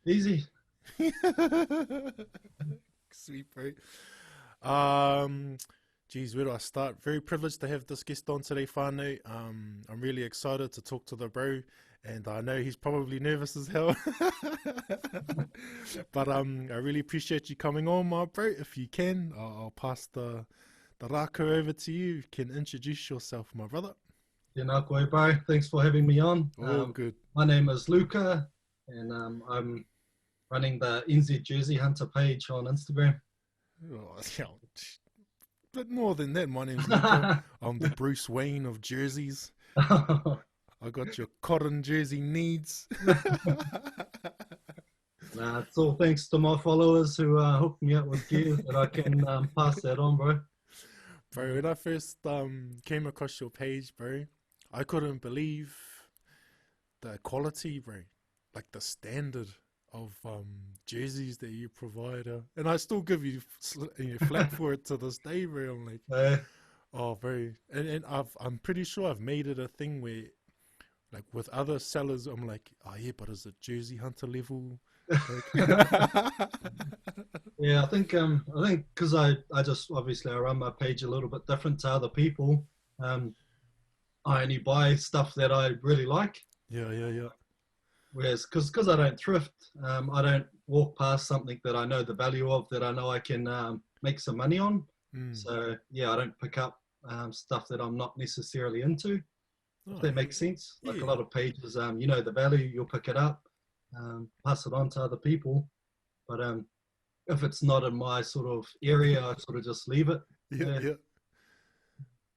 Easy. Sweet, bro. Um, Geez, where do I start? Very privileged to have this guest on today, Fano. I'm really excited to talk to the bro, and I know he's probably nervous as hell. But I really appreciate you coming on, my bro. If you can, I'll pass the rako over to you. You can introduce yourself, my brother. Koe, bro. Thanks for having me on. All good. My name is Luca, and I'm running the NZ Jersey Hunter page on Instagram. Oh, yeah, but more than that, my name's Luca. I'm the Bruce Wayne of jerseys. I got your cotton jersey needs. It's all thanks to my followers who hooked me up with gear that I can pass that on, bro. Bro, when I first came across your page, bro, I couldn't believe the quality, bro. Like the standard of jerseys that you provide. And I still give you flack for it to this day, bro. I'm like, Uh, oh, bro. And I'm pretty sure I've made it a thing where, like, with other sellers, I'm like, oh, yeah, but is it Jersey Hunter level? Like, yeah, I think because I just obviously I run my page a little bit different to other people. Um, I only buy stuff that I really like. yeah, yeah, yeah. Whereas, because I don't thrift, I don't walk past something that I know the value of, that I know I can make some money on. Mm. So yeah, I don't pick up stuff that I'm not necessarily into. If Oh, that makes sense. Like a yeah. lot of pages, you know the value, you'll pick it up, pass it on to other people. But if it's not in my sort of area, I sort of just leave it. Yeah, Yeah, yeah.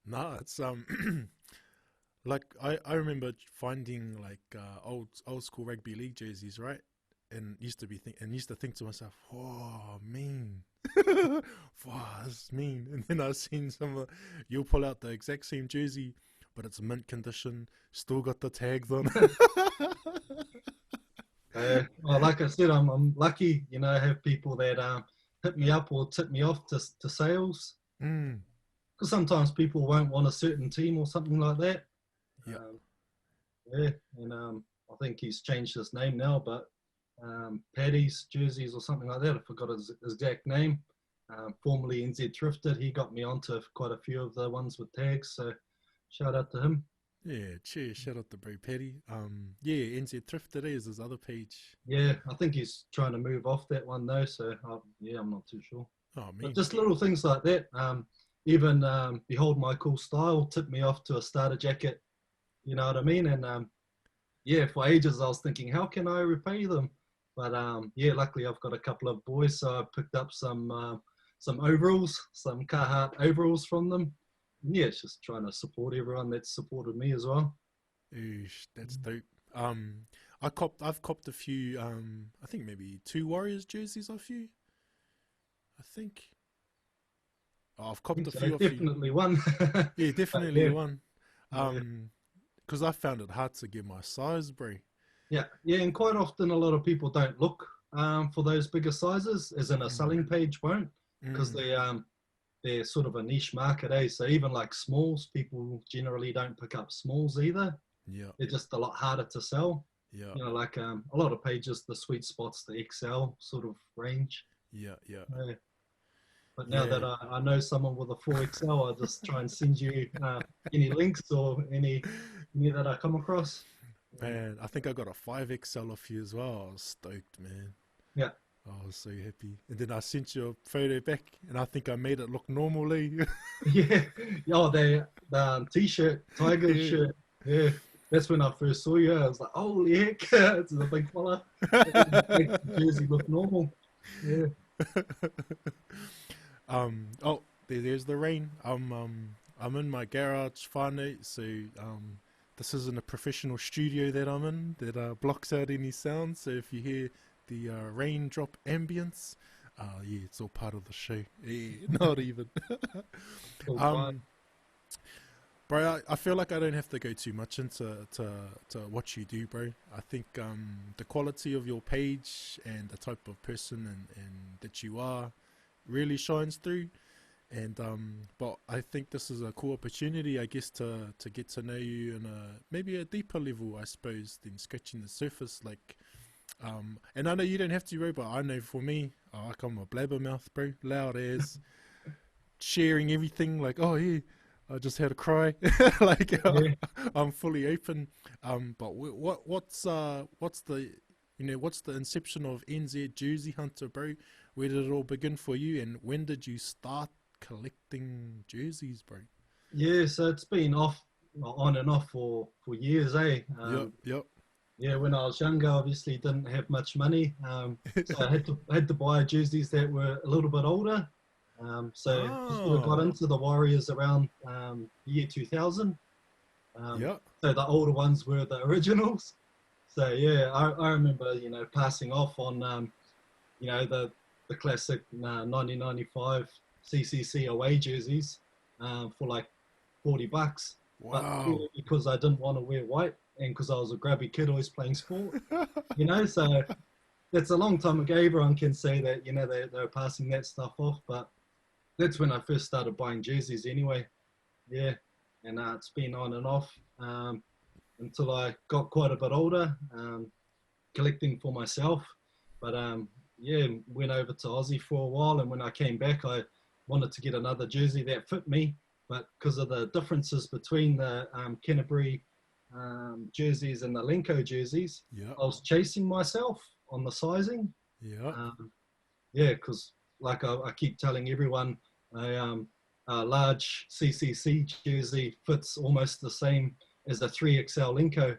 Nah, it's like I remember finding like old school rugby league jerseys, right? And used to think to myself, oh, mean, wow, this is mean. And then I seen you'll pull out the exact same jersey, but it's mint condition, still got the tags on. well, like I said, I'm lucky. You know, I have people that hit me up or tip me off to sales. Mm, Because sometimes people won't want a certain team or something like that. yeah, Um, yeah, and I think he's changed his name now, but Paddy's jerseys or something like that. I forgot his exact name. Formerly NZ Thrifted, he got me onto quite a few of the ones with tags. So shout out to him. yeah. Cheers, shout out to Bro Petty. Yeah, NZ Thrift today is his other page. Yeah, I think he's trying to move off that one though. So yeah, I'm not too sure. Oh, But mean. just little things like that. Even Behold My Cool Style tipped me off to a starter jacket. You know what I mean? And yeah, for ages I was thinking, how can I repay them? But yeah, luckily I've got a couple of boys, so I picked up some overalls, some Carhartt overalls from them. And yeah, it's just trying to support everyone that's supported me as well. Oosh, that's dope. Um, I've copped a few. I think maybe two Warriors jerseys off you. I think. Oh, I've I copped think a so, few off you. definitely one. Yeah, But definitely yeah, one. yeah, Because I found it hard to get my size, bro. yeah, yeah, and quite often a lot of people don't look for those bigger sizes, as in a Mm, selling page won't, because mm, they're sort of a niche market, eh? So even like smalls, people generally don't pick up smalls either. yeah, They're just a lot harder to sell. yeah, You know, like a lot of pages, the sweet spots, the XL sort of range. yeah, yeah, Yeah. But now yeah. that I know someone with a 4XL, I'll just try and send you any links or any that I come across. Man, I think I got a 5XL off you as well. I was stoked, man. Yeah. I was so happy. And then I sent you a photo back, and I think I made it look normally. Yeah. Oh, the t-shirt, tiger Yeah. shirt. Yeah. That's when I first saw you. I was like, holy heck, it's a big fella. It makes the jersey look normal. Yeah. There's the rain. I'm in my garage, whānau, so this isn't a professional studio that I'm in that blocks out any sound. So if you hear the raindrop ambience, yeah, it's all part of the show. Yeah, not even. Cool. Fine. um, Bro, I feel like I don't have to go too much into to what you do, bro. I think the quality of your page and the type of person and that you are really shines through. And but I think this is a cool opportunity, I guess, to get to know you in a maybe a deeper level, I suppose, than scratching the surface. Like And I know you don't have to, bro, but I know for me, I'm a blabbermouth, bro, loud as, sharing everything. Like, oh yeah, I just had a cry. Like, Yeah. I'm fully open. But what's the what's the inception of NZ Jersey Hunter, bro? Where did it all begin for you, and when did you start collecting jerseys, bro? Yeah, so it's been on and off for years, eh? Yep, yep. Yeah, when I was younger, obviously didn't have much money, so I had to buy jerseys that were a little bit older. So I sort of got Oh, into the Warriors around the year 2000. Um, yep. so the older ones were the originals. So yeah, I remember passing off on the classic 1995 CCC away jerseys for like $40, but Wow. purely because I didn't want to wear white and because I was a grubby kid always playing sport, So that's a long time ago. Everyone can say that they're passing that stuff off, but that's when I first started buying jerseys anyway. Yeah, and it's been on and off until I got quite a bit older, collecting for myself. But yeah, went over to Aussie for a while, and when I came back, I wanted to get another jersey that fit me, but because of the differences between the Canterbury jerseys and the Lenko jerseys, Yep, I was chasing myself on the sizing. yep. Um, yeah, because like I keep telling everyone, a large CCC jersey fits almost the same as a 3XL Lenko. So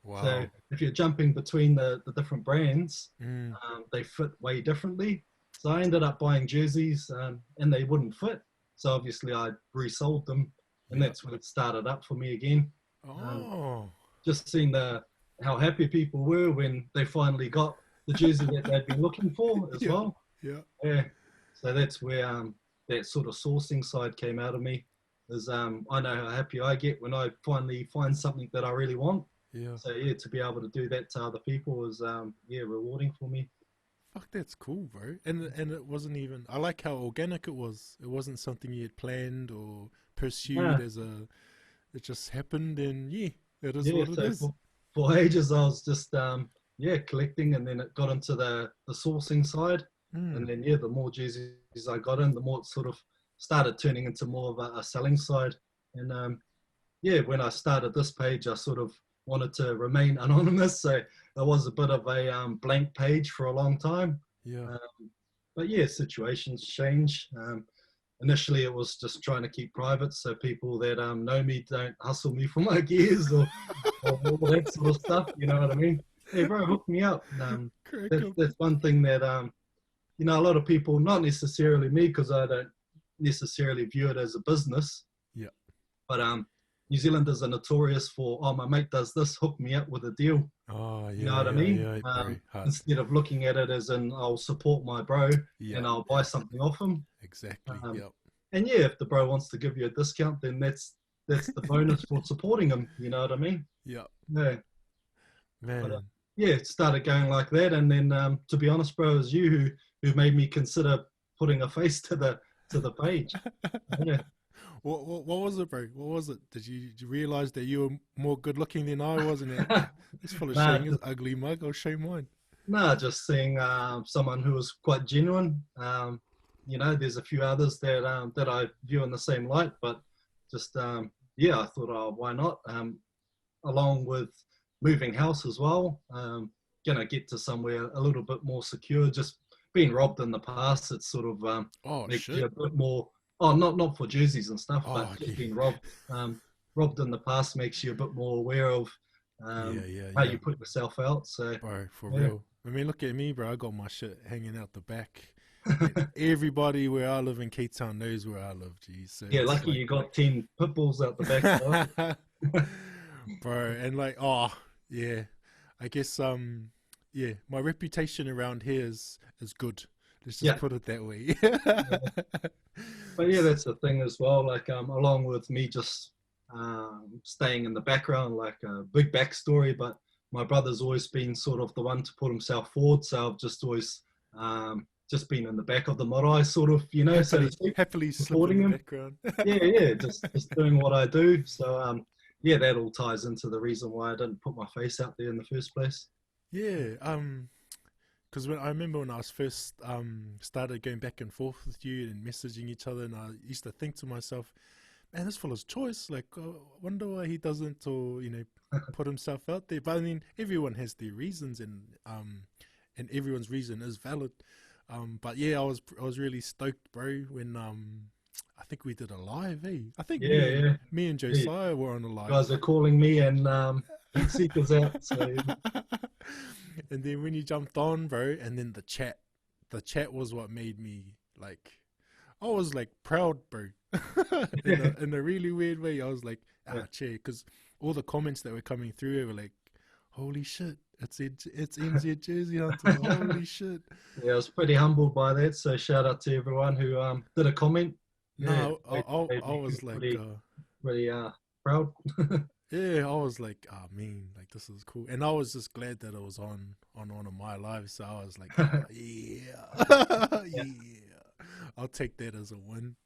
Wow. if you're jumping between the different brands, Mm, they fit way differently. So I ended up buying jerseys and they wouldn't fit. So obviously I resold them, and yep. that's when it started up for me again. Um, Oh, just seeing how happy people were when they finally got the jersey that they'd been looking for as yeah, well. yeah, Yeah. So that's where that sort of sourcing side came out of me. Is I know how happy I get when I finally find something that I really want. yeah. So yeah, to be able to do that to other people is yeah, rewarding for me. Fuck, that's cool, bro. And it wasn't even. I like how organic it was. It wasn't something you had planned or pursued Yeah, as a. It just happened, and yeah, it is yeah. what it So is. for ages I was just yeah, collecting, and then it got into the sourcing side, and Mm, then yeah, the more jerseys I got in, the more it sort of started turning into more of a selling side. And yeah, when I started this page, I sort of wanted to remain anonymous, so it was a bit of a blank page for a long time. yeah, But yeah, situations change. Initially, it was just trying to keep private so people that know me don't hustle me for my gears or all that sort of stuff. You know what I mean? Hey, bro, hook me up. crack That's up. that's one thing that a lot of people, not necessarily me, because I don't necessarily view it as a business, Yeah. but New Zealanders are notorious for, oh, my mate does this, hook me up with a deal. Oh You know yeah, what I yeah, mean? yeah, bro. Hard. Instead of looking at it as in, I'll support my bro Yeah, and I'll buy yeah. something off him. Exactly. Um, Yep. and yeah, if the bro wants to give you a discount, then that's the bonus for supporting him. You know what I mean? Yep. Yeah. But Man. yeah, it started going like that, and then to be honest, bro, it was you who made me consider putting a face to the page. Yeah. What was it, bro? What was it? Did you realize that you were more good looking than I was, and that this fellow's nah, showing his ugly mug? I'll show mine. nah, just seeing someone who was quite genuine. There's a few others that I view in the same light, but just yeah, I thought, oh, why not? Along with moving house as well, gonna get to somewhere a little bit more secure. Just being robbed in the past, it sort of Oh makes you shit. a bit more. Oh, not for jerseys and stuff, Oh but just yeah. being robbed in the past makes you a bit more aware of Yeah, yeah, how yeah. you put yourself out. So Bro, for yeah, real. I mean, look at me, bro. I got my shit hanging out the back. And everybody where I live in Cape Town knows where I live, geez. So yeah, it's lucky like, you got 10 pit bulls out the back. Though. bro, and like, oh, yeah. I guess, yeah, my reputation around here is good. Let's just Yeah, put it that way. but yeah, that's the thing as well. Like along with me just staying in the background, like a big backstory. But my brother's always been sort of the one to put himself forward. So I've just always just been in the back of the marae, sort of, so to happily, speak, happily slip in supporting the him. background. Yeah, just doing what I do. So yeah, that all ties into the reason why I didn't put my face out there in the first place. Yeah. because when I remember when I was first started going back and forth with you and messaging each other, and I used to think to myself, man, this fella's choice. Like, wonder why he doesn't, or put himself out there. But I mean, everyone has their reasons, and everyone's reason is valid. But yeah, I was really stoked, bro, when I think we did a live, eh? I think Yeah, yeah. me and Yeah. Josiah were on a You live. guys are calling me and heat seekers out. So And then when you jumped on, bro, and then the chat was what made me like, I was like proud, bro, in a really weird way. I was like, yeah, chair, because all the comments that were coming through were like, holy shit, it's NZ Jersey Hunters, holy shit. yeah, I was pretty humbled by that. So shout out to everyone who did a comment. Yeah, No, I made me was feel like, pretty proud. yeah, I was like, oh man, like this is cool, and I was just glad that it was on one of my lives. So I was like, oh, yeah, Yeah, yeah, I'll take that as a win.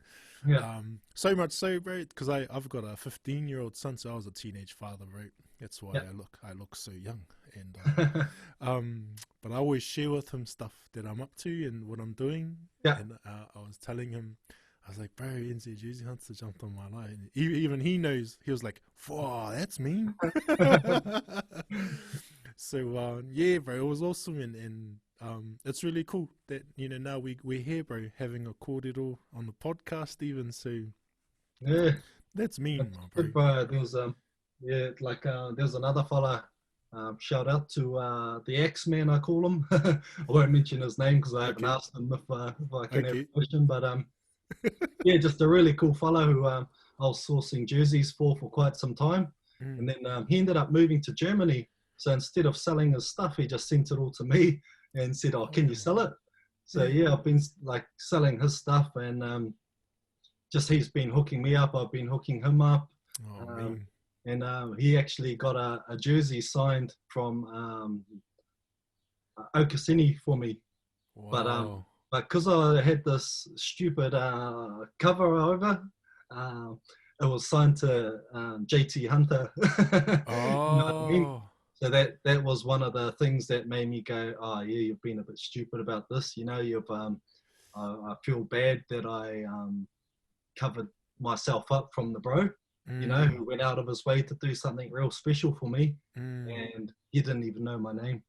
yeah, So much so, bro, because I've got a 15-year-old son, so I was a teenage father, right? That's why yeah. I look so young, and but I always share with him stuff that I'm up to and what I'm doing, Yeah. and I was telling him. I was like, bro, NZ Jersey Hunter jumped on my line. And even he knows. He was like, "Wow, that's mean." So yeah, bro, it was awesome, and it's really cool that now we're here, bro, having a cordial on the podcast even. So Yeah, that's mean, that's my bro. good, bro. There was yeah, like there's another fella. Shout out to the X-Man, I call him. I won't mention his name because I haven't Okay, asked him if I can have okay. permission. But yeah, just a really cool fellow who I was sourcing jerseys for quite some time, Mm. and then he ended up moving to Germany. So instead of selling his stuff, he just sent it all to me and said, "Oh, can you sell Oh, it?" So yeah. yeah, I've been like selling his stuff, and just he's been hooking me up. I've been hooking him up, Oh, um, mean. and he actually got a jersey signed from Okasini for me. But Wow. because I had this stupid cover over, uh, it was signed to JT Hunter. You know what I mean? Oh. So that was one of the things that made me go, oh yeah, you've been a bit stupid about this. You've I feel bad that I covered myself up from the bro. Mm, Who went out of his way to do something real special for me, mm. and he didn't even know my name.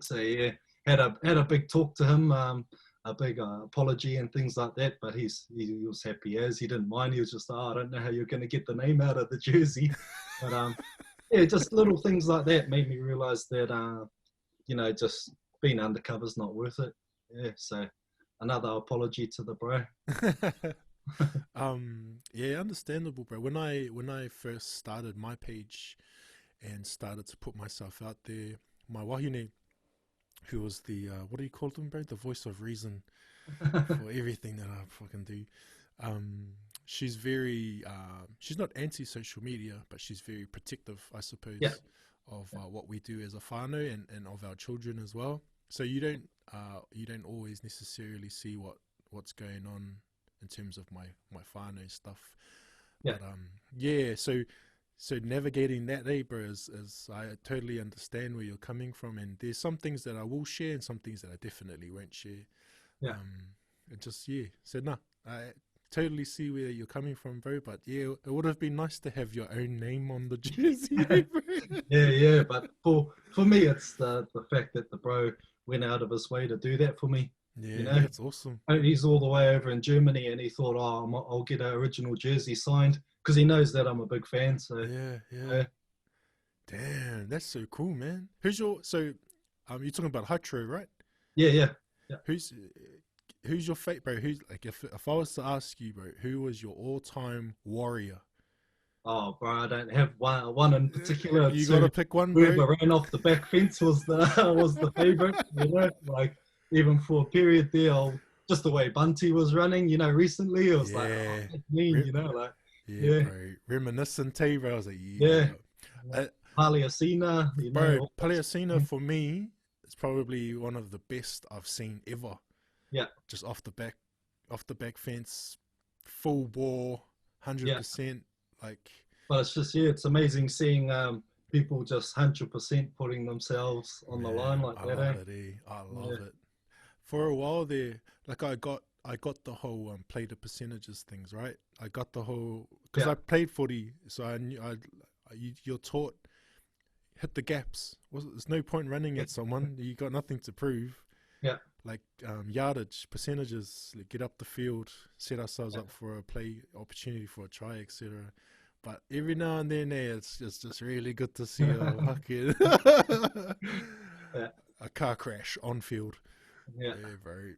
So yeah, had a big talk to him, a big apology and things like that. But he was happy as he didn't mind. He was just, I don't know how you're going to get the name out of the jersey, but yeah, just little things like that made me realize that just being undercover's not worth it. Yeah, so another apology to the bro. Yeah, understandable, bro. When I first started my page and started to put myself out there, my wahine, who was the what do you call them, bro? The voice of reason for everything that I fucking do. Um, she's very she's not anti-social media, but she's very protective, I Yeah, suppose, of what we do as a whānau and of our children as well. So you don't always necessarily see what's going on in terms of my whānau stuff. yeah, But yeah, so navigating that, bro, is I totally understand where you're coming from, and there's some things that I will share and some things that I definitely won't share. yeah. And just yeah, so no, I totally see where you're coming from, bro. But yeah, it would have been nice to have your own name on the jersey, bro. Yeah, yeah, but for me, it's the fact that the bro went out of his way to do that for me. You Yeah, know, that's awesome. he's all the way over in Germany, and he thought, oh, I'll get an original jersey signed because he knows that I'm a big fan. So Yeah, yeah. uh, Damn, that's so cool, man. Who's your so you're talking about Hatro, right? yeah, yeah, yeah. Who's who's your fate, bro? Who's like if I was to ask you, bro, who was your all-time warrior? Oh, bro, I don't have one in particular. You It's gotta pick one, bro. whoever ran off the back fence was the was the favorite. Like even for a period there, just the way Bunty was running. Recently it was like, oh, Yeah, that's mean. Re- Like yeah, yeah, bro. Reminiscent, bro. I was like, yeah. yeah, Paliacina, bro. all that stuff. Paleocena for me is probably one of the best I've seen ever. Yeah, Just off the back fence, full bore, hundred yeah. percent. Like, But it's just yeah, it's amazing seeing people just 100% putting themselves on the line Man, like I that, love eh? it, eh? I Yeah, love it. For a while there, like I got the whole play the percentages things, right? I got the whole because yeah, I played footy, so I knew you're taught hit the gaps. There's no point running yeah, at someone. You got nothing to prove. yeah, Like yardage percentages, like get up the field, set ourselves yeah. up for a play opportunity for a try, etc. But every now and then, it's just really good to see a fucking Yeah, a car crash on field. yeah. Yeah, bro.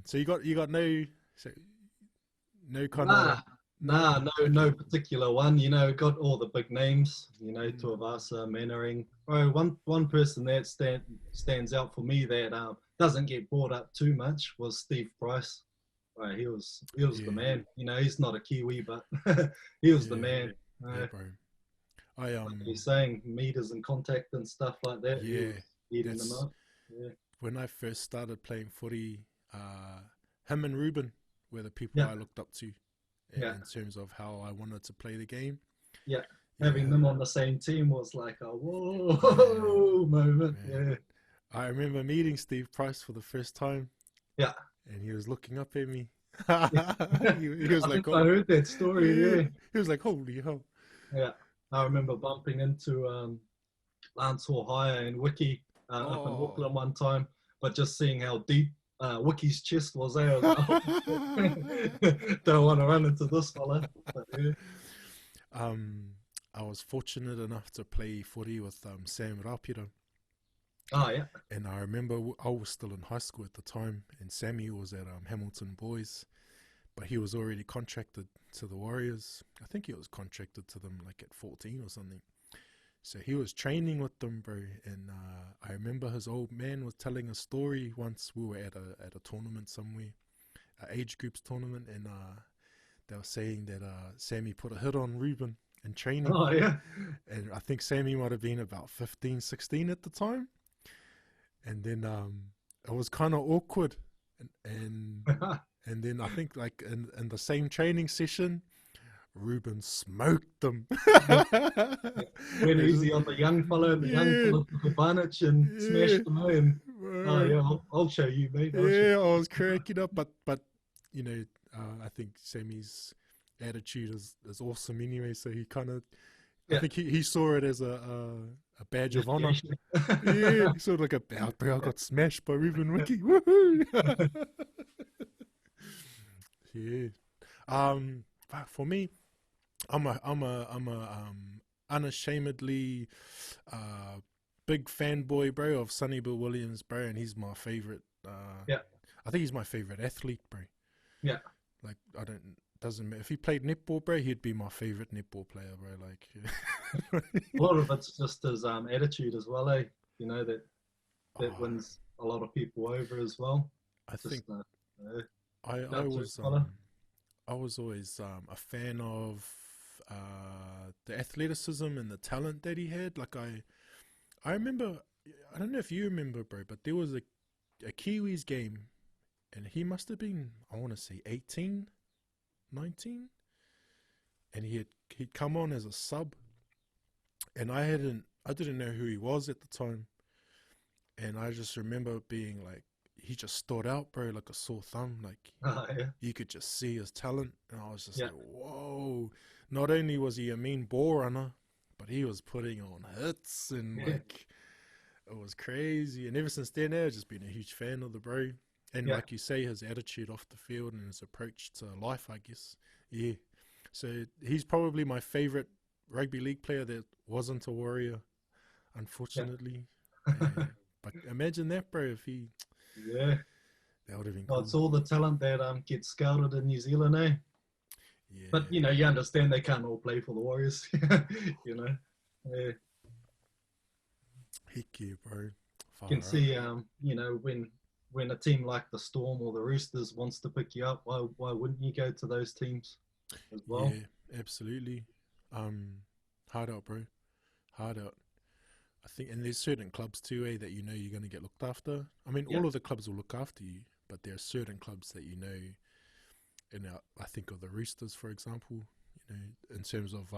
So you got no so no kind of Nah, no nah, no, okay. no particular one. You know, got all the big names. You know, Mm. Tuivasa, Mannering. Oh, one person that stands out for me that doesn't get brought up too much was Steve Price. Right, he was the Yeah, man. You know, he's not a Kiwi, but he was the yeah, man. yeah, bro. I Like he's saying meters and contact and stuff like that. He yeah, was eating them that's up. Yeah, when I first started playing footy. Uh, him and Ruben were the people yeah, I looked up to yeah, in terms of how I wanted to play the game. yeah. Having Yeah, them on the same team was like a man, whoa moment. man. Yeah, I remember meeting Steve Price for the first time, yeah. and he was looking up at me. Yeah. He was I think like, I "Oh, heard that story. yeah." Yeah, He was like, "Holy hell!" yeah. I remember bumping into Lance Hire and Wiki up in Oh, Auckland one time, but just seeing how deep Wiki's chest was there, I was like, oh, shit. Don't want to run into this fella. But yeah. um, I was fortunate enough to play footy with Sam Rapira, Oh yeah. and I remember I was still in high school at the time, and Sammy was at Hamilton Boys, but he was already contracted to the Warriors. I think he was contracted to them like at 14 or something. So he was training with them, bro. And I remember his old man was telling a story once. We were at a tournament somewhere, a age groups tournament, and they were saying that Sammy put a hit on Ruben in training, Oh yeah. and I think Sammy might have been about 15, 16 at the time. And then it was kind of awkward, and, and and then I think like in the same training session, Ruben smoked them. Yeah. Went easy on the young fella, and the young Yeah, fella took advantage and yeah, smashed him in. Oh bro. yeah, I'll show you, mate. I'll show Yeah, I was cracking up, but you know, I think Sammy's attitude is awesome anyway. So he kind of, I you. think he saw it as a badge of honor. Yeah. Yeah, he sort of like a bro, I got smashed by Ruben Wiki. Woohoo! Yeah. But for me, I'm a unashamedly uh big fanboy, bro, of Sonny Bill Williams, bro, and he's my favorite. Yeah. I think he's my favorite athlete, bro. Yeah. Like I don't doesn't matter if he played netball, bro. He'd be my favorite netball player, bro. Like, A lot of it's just his attitude as well, eh? You know that oh, wins a lot of people over as well. I Just think I go to was fella. I was always a fan of the athleticism and the talent that he had. Like I remember, I don't know if you remember, bro, but there was a Kiwis game, and he must have been, I want to say 18, 19, and he'd come on as a sub, and I didn't know who he was at the time, and I just remember being like, he just stood out, bro, like a sore thumb. Like Yeah, you could just see his talent, and I was just yeah, like, whoa. Not only was he a mean ball runner, but he was putting on hits, and yeah, like it was crazy. And ever since then, I've just been a huge fan of the bro. And yeah, like you say, his attitude off the field and his approach to life, I guess. Yeah. So he's probably my favorite rugby league player that wasn't a Warrior, yeah. unfortunately. But imagine that, bro. If he, Yeah. that would have been Well, cool. it's all the talent that gets scouted in New Zealand, eh? But Yeah. you understand they can't all play for the Warriors. you know, yeah. Heck yeah, bro. You can Far out. see, when a team like the Storm or the Roosters wants to pick you up, why wouldn't you go to those teams as well? Yeah, absolutely. Um, hard out, bro. Hard out. I think, and there's certain clubs too, that you know you're going to get looked after. I mean, Yeah, all of the clubs will look after you, but there are certain clubs that you know. And I think of the Roosters, for example. You know, in terms of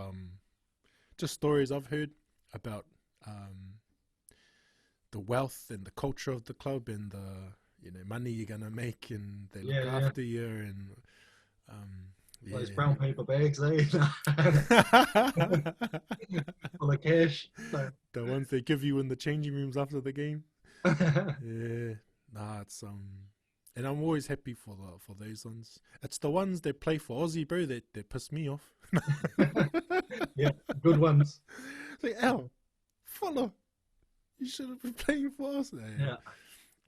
just stories I've heard. about um, the wealth and the culture of the club and the money you're gonna make, and they look Yeah. after you, and um, Those yeah. brown paper bags, eh? Full of cash. So, The ones they give you in the changing rooms after the game. Yeah, nah, it's and I'm always happy for those ones. It's the ones that play for Aussie, bro, that piss me off. yeah, good ones. It's like, Al, follow, you should have been playing for us. Yeah. Yeah.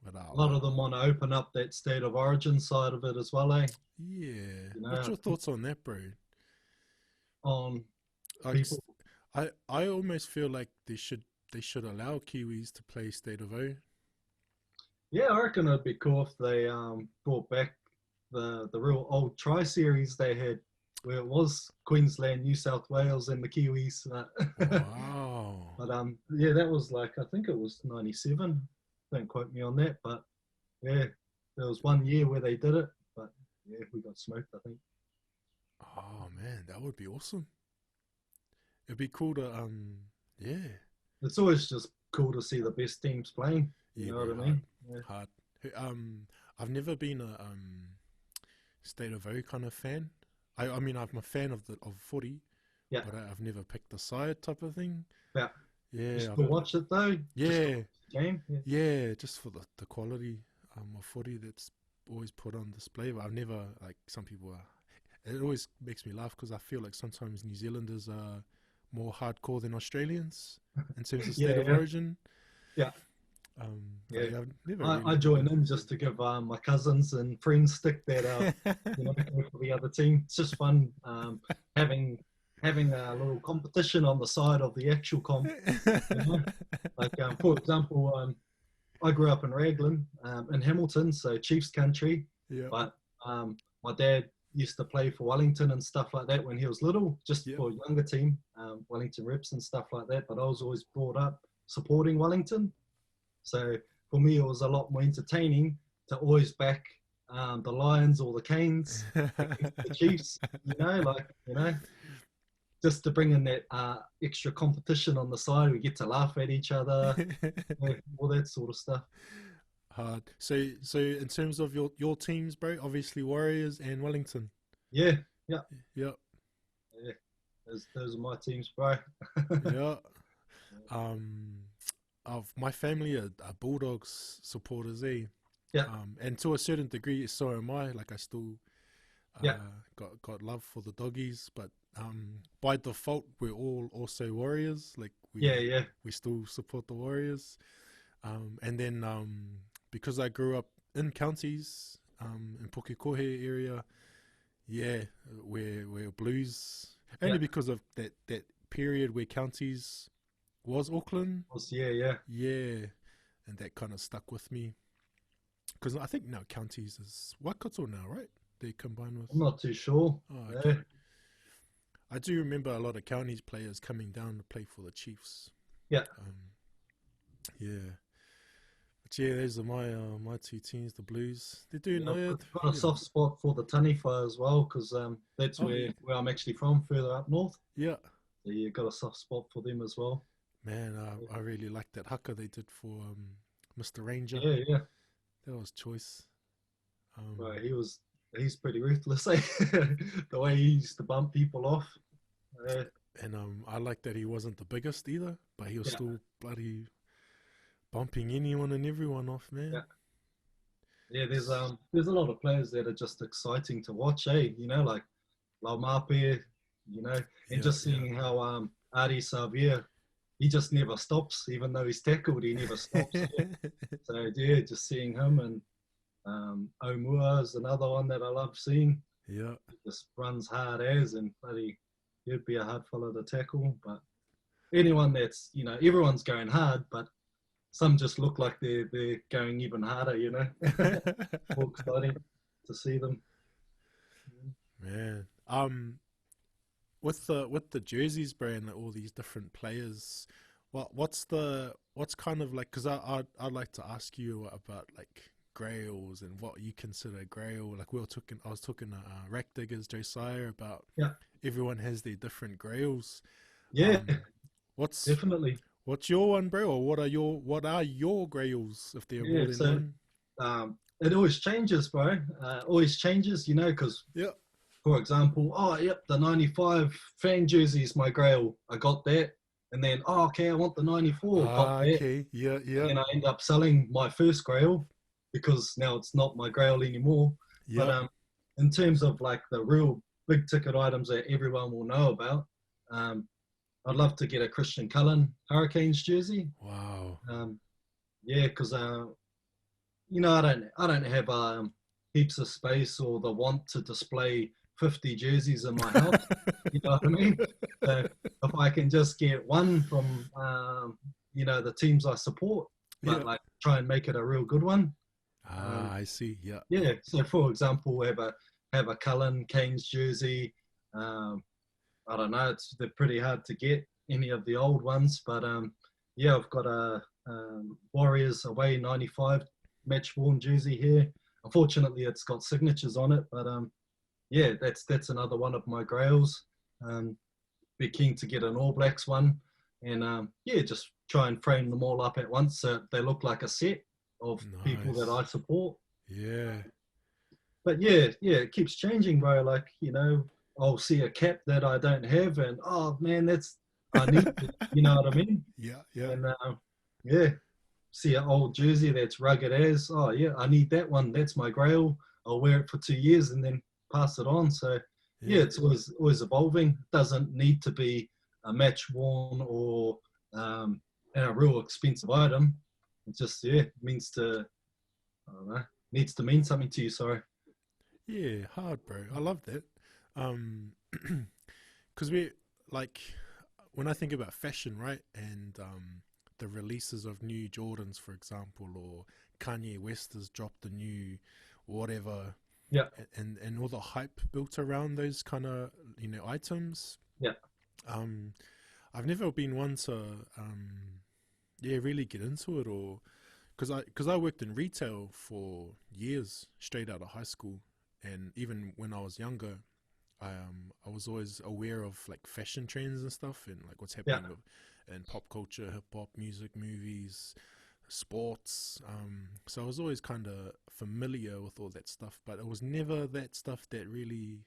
But A lot of them want to open up that state of origin side of it as well, eh? yeah. You What's know, your thoughts on that, bro? on Like, people. I almost feel like they should allow Kiwis to play State of O. Yeah, I reckon it'd be cool if they brought back the real old tri series they had, where it was Queensland, New South Wales, and the Kiwis. Wow. But yeah, that was like I think it was '97. Don't quote me on that, but yeah, there was one year where they did it, but yeah, we got smoked. I think. Oh man, that would be awesome. It'd be cool to yeah. It's always just cool to see the best teams playing. You Yeah, know bro, what I hard. mean? Yeah. Hard. I've never been a State of O kind of fan. I mean I'm a fan of footy, Yeah. but I've never picked a side type of thing. Yeah. You Yeah, still watch it though? Just to yeah, watch the game? Yeah. yeah, just for the quality of footy that's always put on display. But I've never, like some people are. It always makes me laugh because I feel like sometimes New Zealanders are more hardcore than Australians in terms of state Yeah, of yeah. origin. Yeah. But Yeah. yeah, I've never I really. join in just to give my cousins and friends stick that go for the other team. It's just fun having having a little competition on the side of the actual comp. You know, like for example, I grew up in Raglan, in Hamilton, so Chiefs country. Yep, But my dad used to play for Wellington and stuff like that when he was little, just yep. for a younger team, Wellington Rips and stuff like that. But I was always brought up supporting Wellington. So for me, it was a lot more entertaining to always back the Lions or the Canes against the Chiefs. Just to bring in that extra competition on the side. We get to laugh at each other, all that sort of stuff. Hard. So in terms of your teams, bro, obviously Warriors and Wellington. Yeah, yeah, Yep, yeah. Those are my teams, bro. yeah. Um, of my family are Bulldogs supporters, eh? Yeah, And to a certain degree, so am I. Like I still yeah, got love for the doggies, but by default, we're all also Warriors. Like yeah, yeah. we still support the Warriors. And then because I grew up in counties, in Pukekohe area, yeah, we're Blues. Only Yeah. because of that period where counties was Auckland. Yeah, yeah. Yeah, and that kind of stuck with me. Because I think now counties is Waikato now, right? They combine with. I'm not too sure. Oh, Yeah, okay. I do remember a lot of counties players coming down to play for the Chiefs. yeah. Yeah. But yeah, those are my two teams, the Blues. They're doing I've no. got a soft spot for the Taniwha as well because that's Oh, where I'm actually from, further up north. yeah. So you got a soft spot for them as well. Man, I really liked that haka they did for Mr. Ranger. Yeah, yeah. That was choice. Right, he's pretty ruthless, eh? The way he used to bump people off. And I like that he wasn't the biggest either, but he was Yeah, still bloody bumping anyone and everyone off, man. yeah, yeah. There's a lot of players that are just exciting to watch, eh? Like Laumape, and Yeah, just seeing how Ari Savia, he just never stops, even though he's tackled, he never stops. Yeah. So yeah, just seeing him and Omua is another one that I love seeing. yeah. He just runs hard as and bloody he'd be a hard fellow to tackle. But anyone that's everyone's going hard, but some just look like they're going even harder. More exciting to see them. Man. With the jerseys, bro, and like all these different players, what's kind of like? Because I'd like to ask you about like grails and what you consider grail. Like I was talking to Rack Diggers Josiah about Yeah, everyone has their different grails. yeah. Um, What's definitely. what's your one, bro? Or what are your grails if there are Yeah. more than So one? it always changes, bro. Always changes, you know, because Yeah. for example, oh yep, the 95 fan jersey is my grail. I got that. And then, oh okay, I want the 94, got Ah, that. okay. Yeah, And yeah, then I end up selling my first grail because now it's not my grail anymore. But yeah. in terms of like the real big ticket items that everyone will know about, um, I'd love to get a Christian Cullen Hurricanes jersey. Wow. Um, yeah, because you know I don't have heaps of space or the want to display 50 jerseys in my house. You know what I mean? So if I can just get one from you know the teams I support, Yeah. but like try and make it a real good one. Um, Ah, I see. Yeah. yeah. So for example, have a Cullen Canes jersey. Um, I don't know. They're pretty hard to get any of the old ones, but yeah, I've got a Warriors away '95 match worn jersey here. Unfortunately, it's got signatures on it, but yeah, that's another one of my grails. Um, be keen to get an All Blacks one, and yeah, just try and frame them all up at once so they look like a set of people that I Nice. support. Yeah. But yeah, it keeps changing, bro. Like you know, I'll see a cap that I don't have, and oh man, that's I need it. You know what I mean? Yeah, yeah, And yeah, see an old jersey that's rugged as. Oh yeah, I need that one. That's my grail. I'll wear it for 2 years and then pass it on. So yeah, yeah, it's always evolving. It doesn't need to be a match worn or a real expensive item. It just yeah means to I don't know needs to mean something to you. Sorry. yeah. Hard, bro. I love that. Um, because we like when I think about fashion, right, and the releases of new Jordans, for example, or Kanye West has dropped the new whatever, Yeah. and all the hype built around those kind of items. Yeah. Um, I've never been one to yeah really get into it or because I worked in retail for years straight out of high school, and even when I was younger, I was always aware of like fashion trends and stuff, and like what's Yeah. happening with in pop culture, hip hop, music, movies, sports. So I was always kind of familiar with all that stuff, but it was never that stuff that really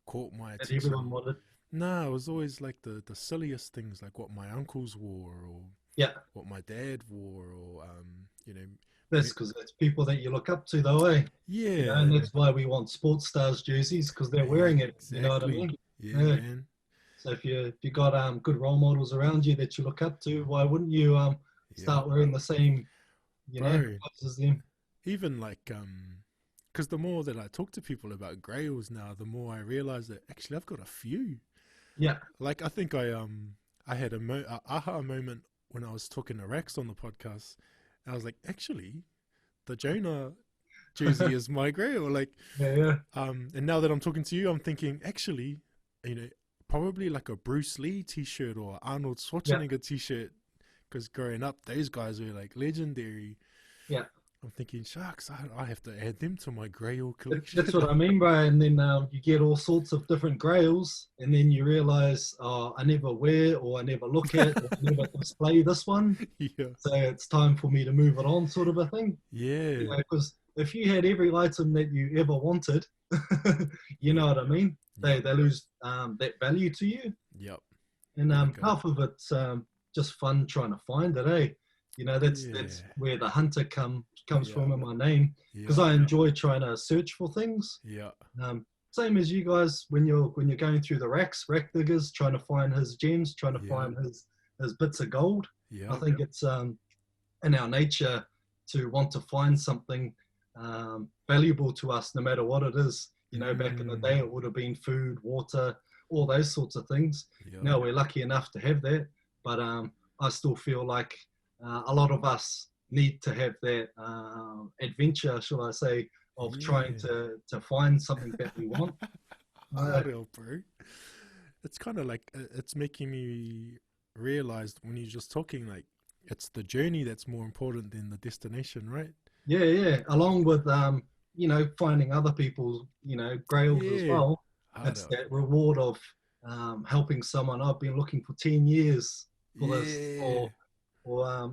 caught my That everyone attention. wanted. Nah, it was always like the silliest things, like what my uncles wore or Yeah. what my dad wore, or That's because it's people that you look up to, though, eh? You know, and yeah, that's why we want sports stars jerseys because they're wearing it. You know what I exactly. mean? Yeah, Yeah. man. So if you got good role models around you that you look up to, why wouldn't you Yeah, start wearing the same bro. clothes as them? Even like because the more that I talk to people about grails now, the more I realize that actually I've got a few. Yeah. Like I think I had a aha moment when I was talking to Rex on the podcast. I was like, actually, the Jonah jersey is my grail. Like, Yeah. Yeah. and now that I'm talking to you, I'm thinking actually, you know, probably like a Bruce Lee T-shirt or Arnold Yeah. Schwarzenegger T-shirt. Because growing up, those guys were like legendary. Yeah. I'm thinking, shucks, I have to add them to my grail That's collection. what I mean, bro. And then you get all sorts of different grails, and then you realize, oh, I never wear, or I never look at, or I never display this one. Yeah, So it's time for me to move it on, sort of a thing. You yeah, know, because if you had every item that you ever wanted, you know yeah, what I mean? They yep, they lose that value to you, yep. and Like a half of it's just fun trying to find it. You know, that's yeah, where the hunter comes yeah, from in my name, because yeah, I enjoy trying to search for things. yeah, Same as you guys when you're going through the rack diggers, trying to find his gems, trying to yeah, find his bits of gold. I yep, think it's in our nature to want to find something valuable to us, no matter what it is. You know, back in the day, mm, it would have been food, water, all those sorts of things. yep, Now we're lucky enough to have that, but I still feel like a lot of us need to have that adventure, shall I say, of trying yeah. to find something that we want. Uh, Hard help, bro. It's kind of like it's making me realize when you're just talking like it's the journey that's more important than the destination, right? yeah. Along with finding other people's grails as Yeah, well. hard It's help. that reward of helping someone. I've been looking for 10 years. for this, Yeah. or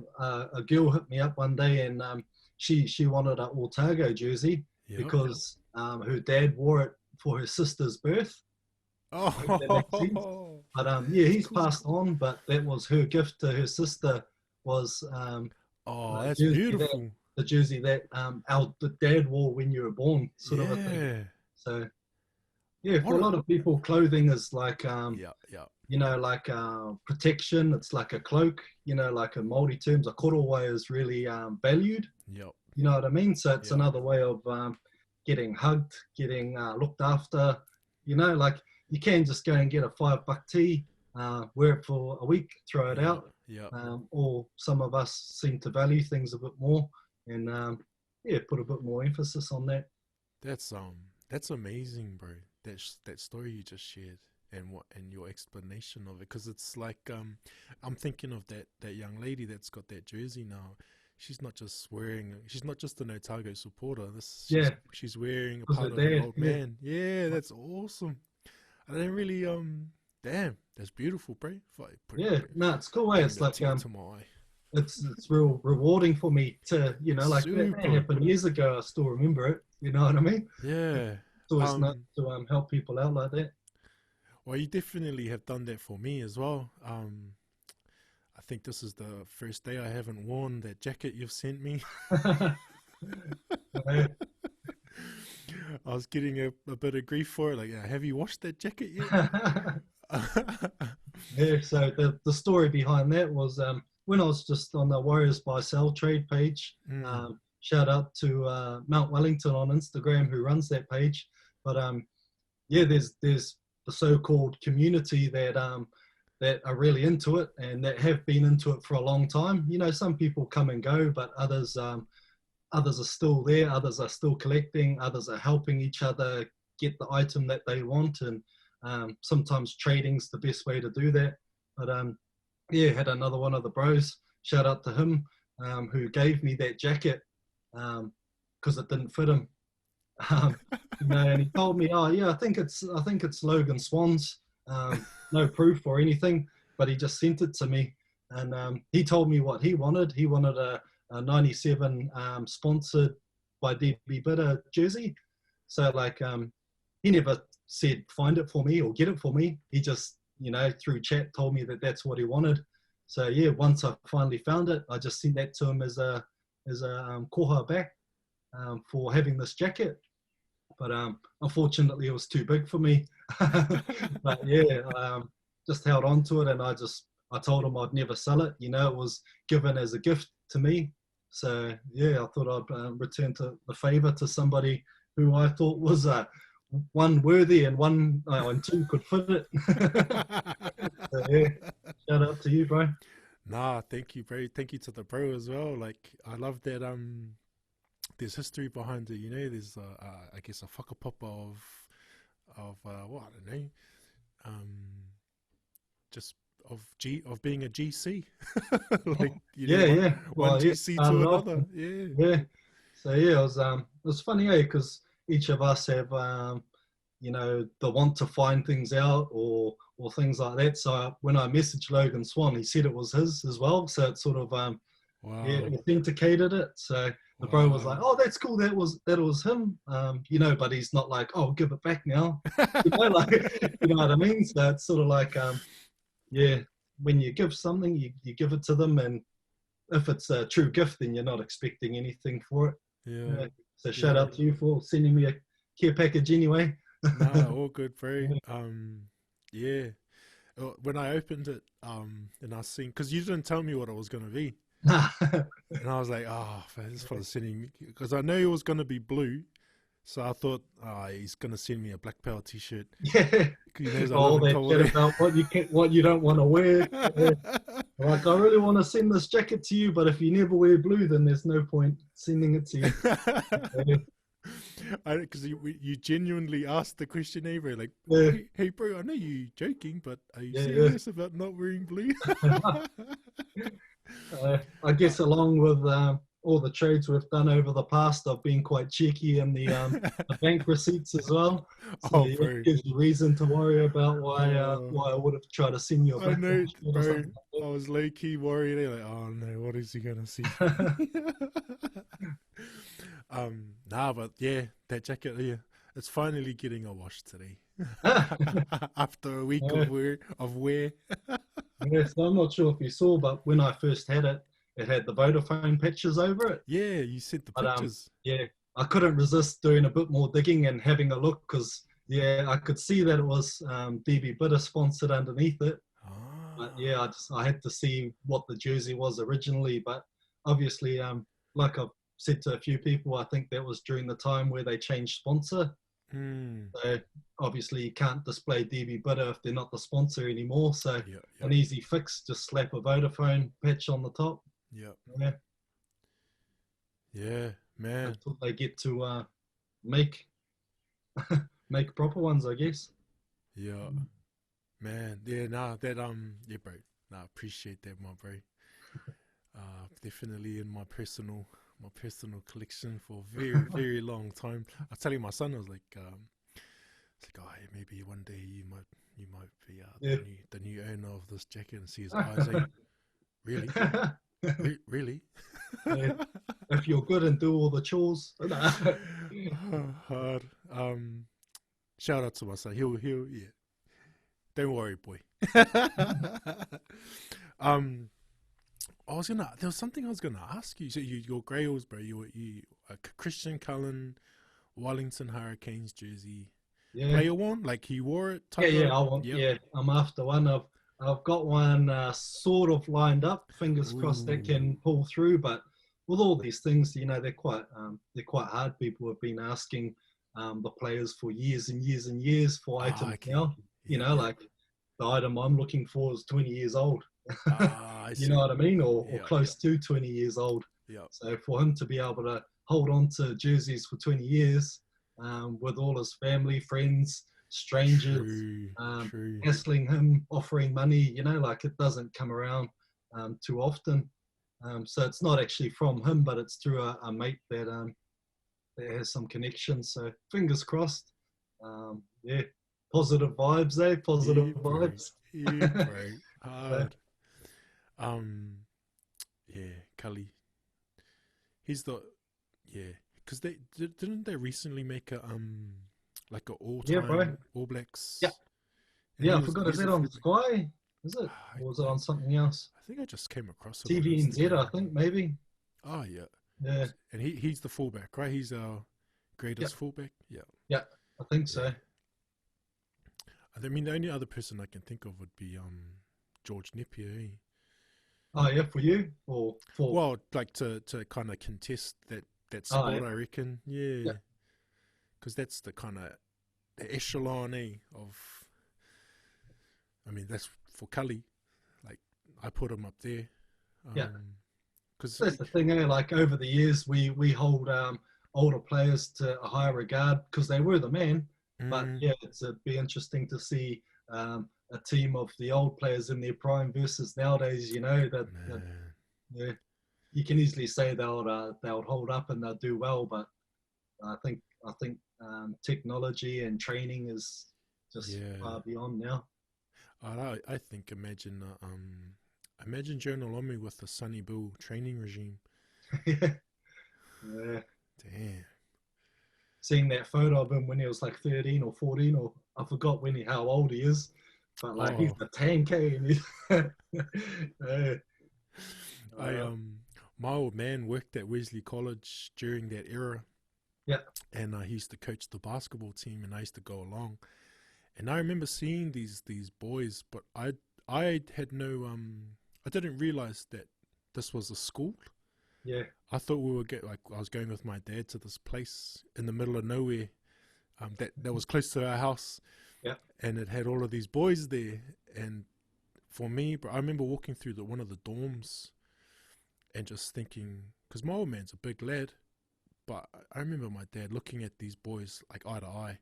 a girl hit me up one day and she wanted an Otago jersey Yep. because her dad wore it for her sister's birth. Hope that makes sense. Oh, But yeah, that's he's cool. passed on. But that was her gift to her sister, was Oh, the that's jersey that beautiful. our the dad wore when you were born, sort of a thing. Yeah. So yeah, What for a a, lot of people, clothing is like yeah, yeah, like protection. It's like a cloak. Like in Maori terms, a korowai is really valued. yep, You know what I mean? So it's yep, another way of getting hugged, getting looked after. Like you can just go and get a $5 tee, wear it for a week, throw it yeah, out. yeah. Or some of us seem to value things a bit more and yeah, put a bit more emphasis on that. That's amazing, bro. That story you just shared and your explanation of it, because it's like I'm thinking of that young lady that's got that jersey now. She's not just an Otago supporter. This Yeah, she's wearing a because part of of her that. old Yeah, man. Yeah, that's awesome. I didn't really damn, that's beautiful, bro. yeah. No, it's cool. Way Bring it's the like tear to my eye. it's real rewarding for me to like that Super. happened years ago. I still remember it. You know what I mean? Yeah. It's always nice Um to help people out like well, you definitely have done that for me as well. I think this is the first day I haven't worn that jacket you've sent me. that. Yeah. I was getting a bit of grief for it. Like, have you washed that jacket yet? Yeah, so the story behind that was when I was just on the Warriors Buy Sell trade page. Mm, Shout out to Mount Wellington on Instagram who runs that page. But yeah, there's the so-called community that are really into it and that have been into it for a long time. Some people come and go, but others are still there. Others are still collecting. Others are helping each other get the item that they want, and sometimes trading's the best way to do that. But yeah, had another one of the bros. Shout out to him, who gave me that jacket because it didn't fit him. Um, and he told me, "Oh yeah, I think it's Logan Swans. No proof or anything, but he just sent it to me, and he told me what he wanted. He wanted a 97 sponsored by DB Bitter jersey. So like he never said find it for me or get it for me. He just through chat told me that that's what he wanted. So yeah, once I finally found it, I just sent that to him as a koha back for having this jacket. But unfortunately, it was too big for me. But yeah, just held on to it, and I told him I'd never sell it. It was given as a gift to me. So yeah, I thought I'd return to the favor to somebody who I thought was one worthy and one and two could fit it. So yeah, shout out to you, bro. nah, thank you, bro. Thank you to the bro as well. Like, I love that. There's history behind it. There's I guess a whakapapa of what I don't know. Um, just of being a GC, like Yeah, one yeah. one Well, yeah, GC started to off. another. Yeah, Yeah. So yeah, it was funny, because each of us have the want to find things out or things like that. So when I messaged Logan Swan, he said it was his as well. So it sort of yeah, wow, authenticated it. So the bro was like, wow. "Oh, that's cool. That was him." But he's not like, "Oh, give it back now." Like you know what I mean. So it's sort of like yeah, when you give something, you give it to them, and if it's a true gift, then you're not expecting anything for it. Yeah, So shout yeah. out to you for sending me a care package anyway. Nah, all good, bro. Yeah. When I opened it, and I seen, because you didn't tell me what it was gonna be, and I was like, oh, man, this fella's sending me, because I know it was gonna be blue, so I thought, he's gonna send me a Black Power T-shirt. Yeah, He knows I live all in that shit Kaore. about what you don't want to wear. Yeah. Like, I really want to send this jacket to you, but if you never wear blue, then there's no point sending it to you. Yeah, Because you genuinely asked the question, bro. Like, yeah, hey, bro, I know you joking, but are you yeah. serious about not wearing blue? I guess along with all the trades we've done over the past, I've been quite cheeky in the bank receipts as well. So Oh, yeah, it bro. gives you reason to worry about Oh, why I would have tried to send you a I know, backwash or bro. something I was low key worried. Like, oh no, what is he gonna see? like Nah, but yeah, that jacket, yeah, it's finally getting a wash today. that. After a week Yeah. of wear. Yeah, so I'm not sure if you saw, but when I first had it, it had the Vodafone pictures over it. Yeah, you sent the But pictures. yeah, I couldn't resist doing a bit more digging and having a look because yeah, I could see that it was DB Bitter sponsored underneath it. But yeah, Ah. I had to see what the jersey was originally. But obviously, like I've said to a few people, I think that was during the time where they changed sponsor. Hmm. So obviously, you can't display DB Bitter if they're not the sponsor anymore. So Yeah, an yep, easy fix, just slap a Vodafone patch on the top. yep. Yeah, Yeah, man. until they get to make make proper ones, I guess. Yeah, man. Yeah, nah, that yeah, bro. Nah, appreciate that, my bro. Definitely in my personal collection for a very, very long time. I was telling my son, I was like, it's like, oh, yeah, maybe one day you might be Yeah. the new owner of this jacket, and see his eyes. Like, really, really. Yeah, if you're good and do all the chores. Hard. Shout out to my son. He'll, yeah. Don't worry, boy. um, there was something I was gonna ask you. So your Grails, bro. You Christian Cullen, Wellington Hurricanes jersey. Yeah, Player one, like he wore it. yeah, Type yeah. of. I want. Yep. Yeah, I'm after one. I've got one sort of lined up. Fingers crossed that Ooh. can pull through. But with all these things, you know, they're quite hard. People have been asking the players for years and years and years for Ah, items okay. now. You Yep. know, Yep. like the item I'm looking for is 20 years old. Ah, I You know see. what I mean? Or Yep. Yep. close to 20 years old. Yep. So for him to be able to hold on to jerseys for 20 years with all his family, friends, strangers, True. um, True. hassling him, offering money, you know, like it doesn't come around too often. So it's not actually from him, but it's through a mate that has some connection. So fingers crossed. Yeah, positive vibes, eh? Positive Yeah, bro. vibes. Yeah, bro. So, Hard. Um. Yeah, Cully. He's the yeah, because didn't they recently make a like a all yeah, bro. time All Yeah, Blacks, and yeah. I forgot. Is he's that the on fullback. Sky? Is it, I, or was it I on something else? I think I just came across it on TVNZ, Instagram. I think maybe. Oh yeah, Yeah, and he's the fullback, right? He's our yeah, greatest fullback. Yeah, yeah. I think yeah. so. I mean, the only other person I can think of would be George Napier. Eh? Oh yeah, for you or for? Well, like to kind of contest that Oh yeah, spot, I reckon. yeah, Yeah, because that's the kind of the echelon of. I mean, that's for Cully. Like I put him up there, yeah. because That's the thing, eh? Like over the years, we hold older players to a higher regard because they were the man. But mm, yeah, it'd be interesting to see a team of the old players in their prime versus nowadays. You know that man, yeah, you can easily say they'll hold up and they'll do well, but I think technology and training is just yeah. far beyond now. I think imagine Jonah Lomu with the Sunny Bill training regime. Yeah. Damn. Seeing that photo of him when he was like 13 or 14, or I forgot how old he is, but like he's Oh, a tank, eh? And yeah. I Uh, my old man worked at Wesley College during that era, yeah, and he used to coach the basketball team, and I used to go along. And I remember seeing these boys, but I had no I didn't realize that this was a school. yeah, I thought we were like I was going with my dad to this place in the middle of nowhere, that was close to our house, yeah, and it had all of these boys there. And for me, but I remember walking through one of the dorms and just thinking, because my old man's a big lad, but I remember my dad looking at these boys like eye to eye,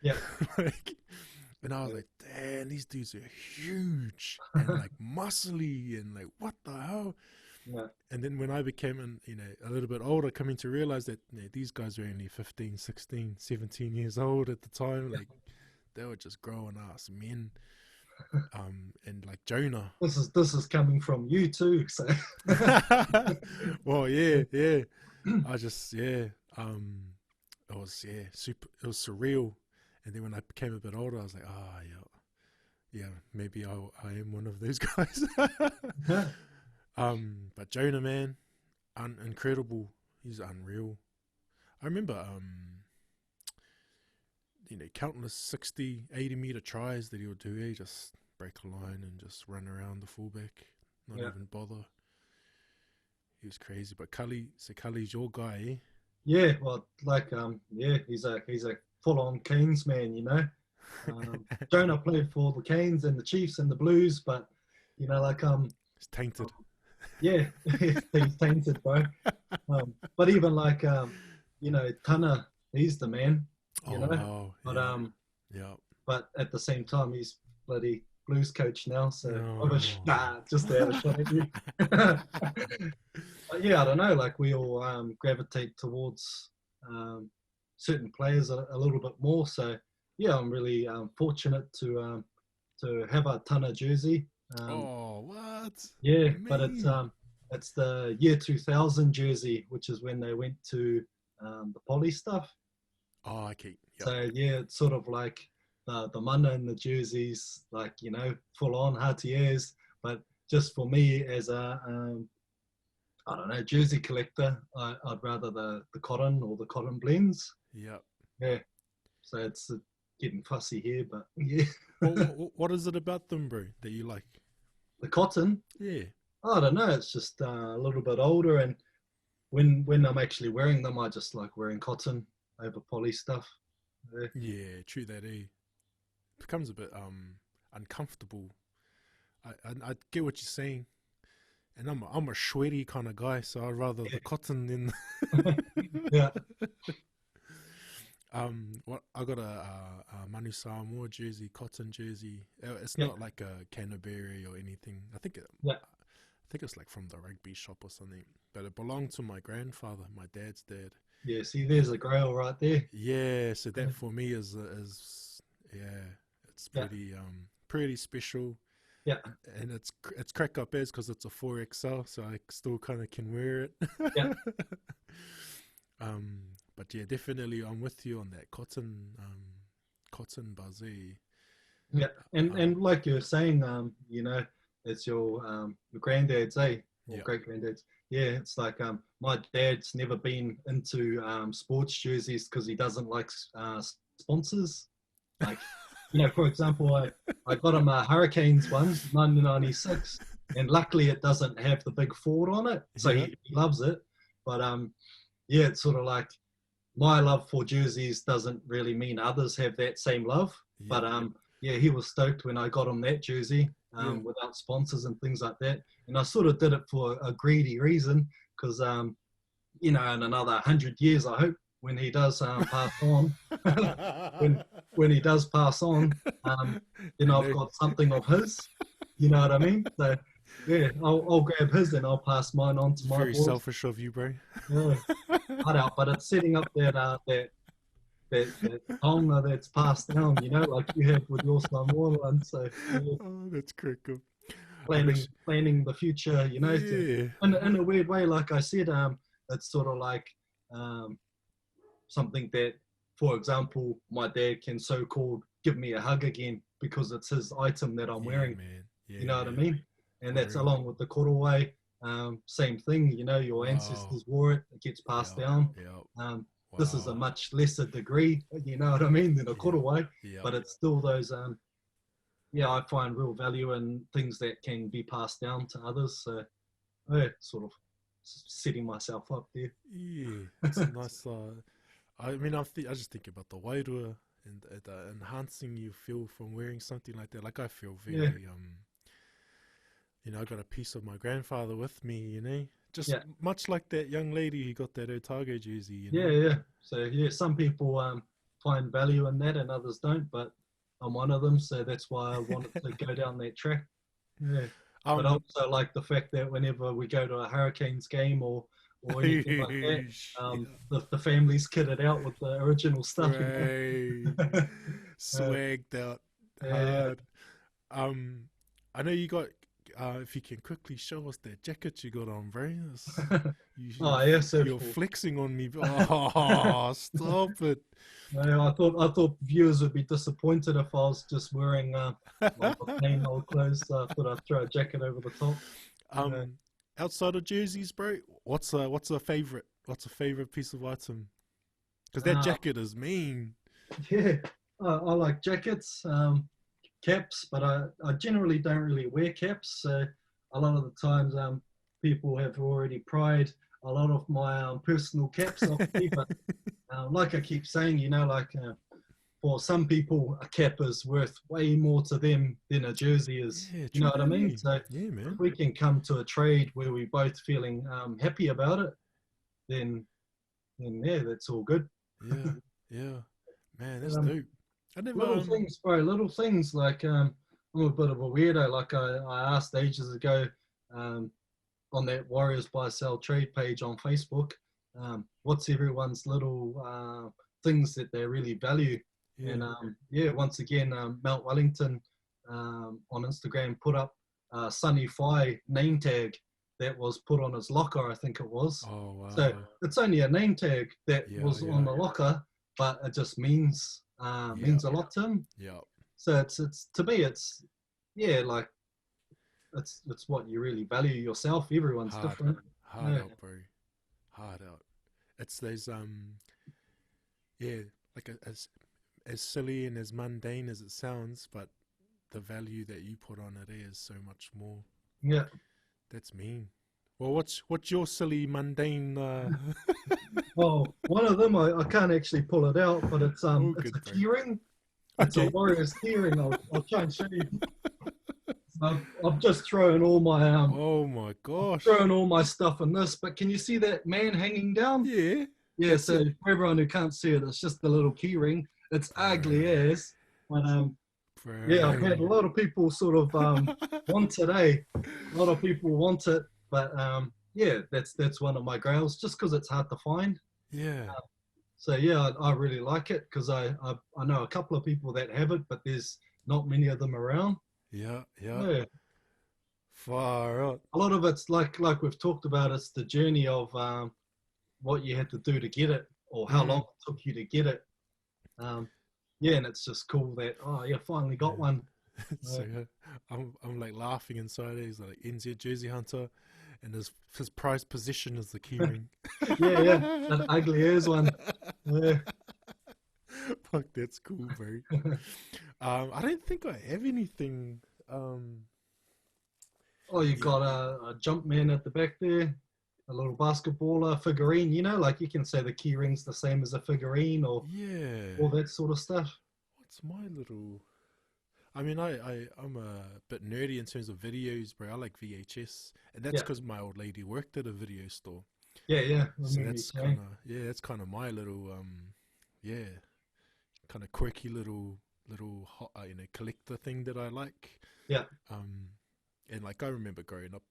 yeah, like, and I was like, damn, these dudes are huge and like muscly and like what the hell. Yeah. And then when I became, a little bit older, coming to realize that these guys were only 15, 16, 17 years old at the time. Like, they were just growing ass men. And like Jonah. This is coming from you too. So Well, yeah. I just, it was, super, it was surreal. And then when I became a bit older, I was like, yeah, maybe I am one of those guys. yeah, But Jonah, man, incredible. He's unreal. I remember, countless 60, 80 meter tries that he would do. He just break a line and just run around the fullback, not yeah, even bother. He was crazy. But Cully's your guy, eh? yeah. Well, like yeah, he's a full-on Canes man. Jonah played for the Canes and the Chiefs and the Blues, but like It's tainted. yeah, he's tainted, bro. But even like Tana, he's the man. Oh, You know, wow. but Yeah. Yeah. but at the same time, he's bloody Blues coach now, so No. just to have a shot at you. But yeah, I don't know. Like we all gravitate towards certain players a little bit more. So yeah, I'm really fortunate to have a Tana jersey. Oh, what? Yeah, but Man. it's the year 2000 jersey, which is when they went to the poly stuff. Oh, okay. Yep. So yeah, it's sort of like the mana in the jerseys, like full on Hatiers. But just for me as a I don't know, jersey collector, I'd rather the cotton or the cotton blends. Yep. Yeah, so it's getting fussy here, but yeah, What is it about them, bro, that you like? the cotton. Yeah. I don't know. It's just a little bit older, and when I'm actually wearing them, I just like wearing cotton over poly stuff. Yeah, Yeah, true that, eh? Becomes a bit uncomfortable. I get what you're saying, and I'm a sweaty kind of guy, so I'd rather the cotton than. yeah, What I got a Manu Samoa jersey, cotton jersey. It's yeah, not like a Canterbury or anything. yeah, I think it's like from the rugby shop or something. But it belonged to my grandfather, my dad's dad. yeah. See, there's a grail right there. Yeah, so Yeah, that for me is yeah, it's yeah, pretty special, yeah, and it's crack up as because it's a 4XL, so I still kind of can wear it. yeah. um, but yeah, definitely I'm with you on that cotton buzzy. Yeah, and Um, like you're saying, it's your granddad's, or yeah, great granddad's. Yeah, it's like my dad's never been into sports jerseys because he doesn't like sponsors. Like, for example, I got him a Hurricanes one, 1996, and luckily it doesn't have the big Ford on it, so yeah, he loves it. But yeah, it's sort of like my love for jerseys doesn't really mean others have that same love. yeah, But yeah, he was stoked when I got him that jersey yeah. without sponsors and things like that. And I sort of did it for a greedy reason because, in another 100 years, I hope when he does pass on, when he does pass on, then And I've got something of his. You know what I mean? So yeah, I'll grab his and I'll pass mine on to my very boys. selfish of you, bro. Yeah, cut out, but it's setting up that tonga that's passed down, like you have with your Samoan one. So yeah, Oh, that's critical. I'm planning the future, yeah, in a weird way. Like I said, it's sort of like um, something that, for example, my dad can so-called give me a hug again because it's his item that I'm yeah, wearing. man, You know what I yeah, mean? And that's unreal. along with the korowai. Same thing, your Wow. ancestors wore it, it gets passed Yeah, down. yeah. Um, this is a Wow. much lesser degree, you know what I mean, than a Yeah, korowai, yeah, but it's still those, yeah, I find real value in things that can be passed down to others. So, yeah, sort of setting myself up there. yeah. It's a nice. I mean, I just think about the wairua and the enhancing you feel from wearing something like that. Like I feel Yeah, very I got a piece of my grandfather with me. Just yeah, much like that young lady who got that Otago jersey. yeah, yeah. So, yeah, some people find value in that and others don't, but I'm one of them. So that's why I wanted to go down that track. Yeah. but I also like the fact that whenever we go to a Hurricanes game or anything like that, yeah, the family's kitted out with the original stuff. right. uh, Swagged out yeah, hard. Um, I know you got. If you can quickly show us that jacket you got on, bro. yeah. Oh yeah, so You're cool. flexing on me. Oh, stop it. Yeah, I thought viewers would be disappointed if I was just wearing like the plain old clothes. So I thought I'd throw a jacket over the top. Yeah. um, Outside of jerseys, bro, what's a favorite? What's a favorite piece of item? Because that Uh, jacket is mean. yeah, I like jackets, caps, but I generally don't really wear caps. So a lot of the times, people have already pried a lot of my personal caps off me. But like I keep saying, like for some people, a cap is worth way more to them than a jersey is. Yeah, You know true what I that. mean? So Yeah, if man. we can come to a trade where we both feeling happy about it, then yeah, that's all good. Yeah, yeah, man, that's Um, dope. I never. Little things, bro. Little things like I'm a bit of a weirdo. Like I asked ages ago um, on that Warriors buy sell trade page on Facebook, what's everyone's little things that they really value? Yeah. And yeah, once again, Mount Wellington on Instagram put up Sunny Fi name tag that was put on his locker, I think it was. Oh So wow. it's only a name tag that Yeah, was on yeah, the locker, but it just means yeah, means a lot to him. yeah. So it's to me, it's yeah, like it's what you really value yourself. Everyone's Hard, different. hard Yeah, out, bro. Hard out. It's those yeah, like as silly and as mundane as it sounds, but the value that you put on it is so much more. yeah. That's mean. Well, what's your silly mundane? Well, one of them I can't actually pull it out, but it's Oh, it's good, a bro. keyring. It's a Okay. Warriors keyring. I'll try and show you. I've just thrown all my Oh my gosh. thrown all my stuff in this, but can you see that man hanging down? Yeah. Yeah, That's so it. for everyone who can't see it, it's just the little key ring. It's ugly Bro. as, but yeah, I've had a Bro. lot of people sort of want it. A lot of people want it, but yeah, that's one of my grails, just because it's hard to find. Yeah. So yeah, I really like it because I know a couple of people that have it, but there's not many of them around. Yeah. Yeah. Yeah, Far out. a lot of it's like we've talked about. It's the journey of what you had to do to get it, or how long it took you to get it. Yeah, and it's just cool that yeah, finally got Yeah. one. So I'm like laughing inside. He's like NZ Jersey Hunter, and his prized possession is the keyring. Yeah, that ugly as one. Yeah. Fuck, that's cool, bro. I don't think I have anything. Oh, you got a jump man at the back there, a little basketballer figurine. Like you can say the key ring's the same as a figurine or Yeah. all that sort of stuff. What's my little? I mean, I'm a bit nerdy in terms of videos, bro. I like VHS, and that's Yeah, because my old lady worked at a video store. yeah. I So remember you that's saying. that's kind of my little yeah, kind of quirky little collector thing that I like. Yeah, And like I remember growing up,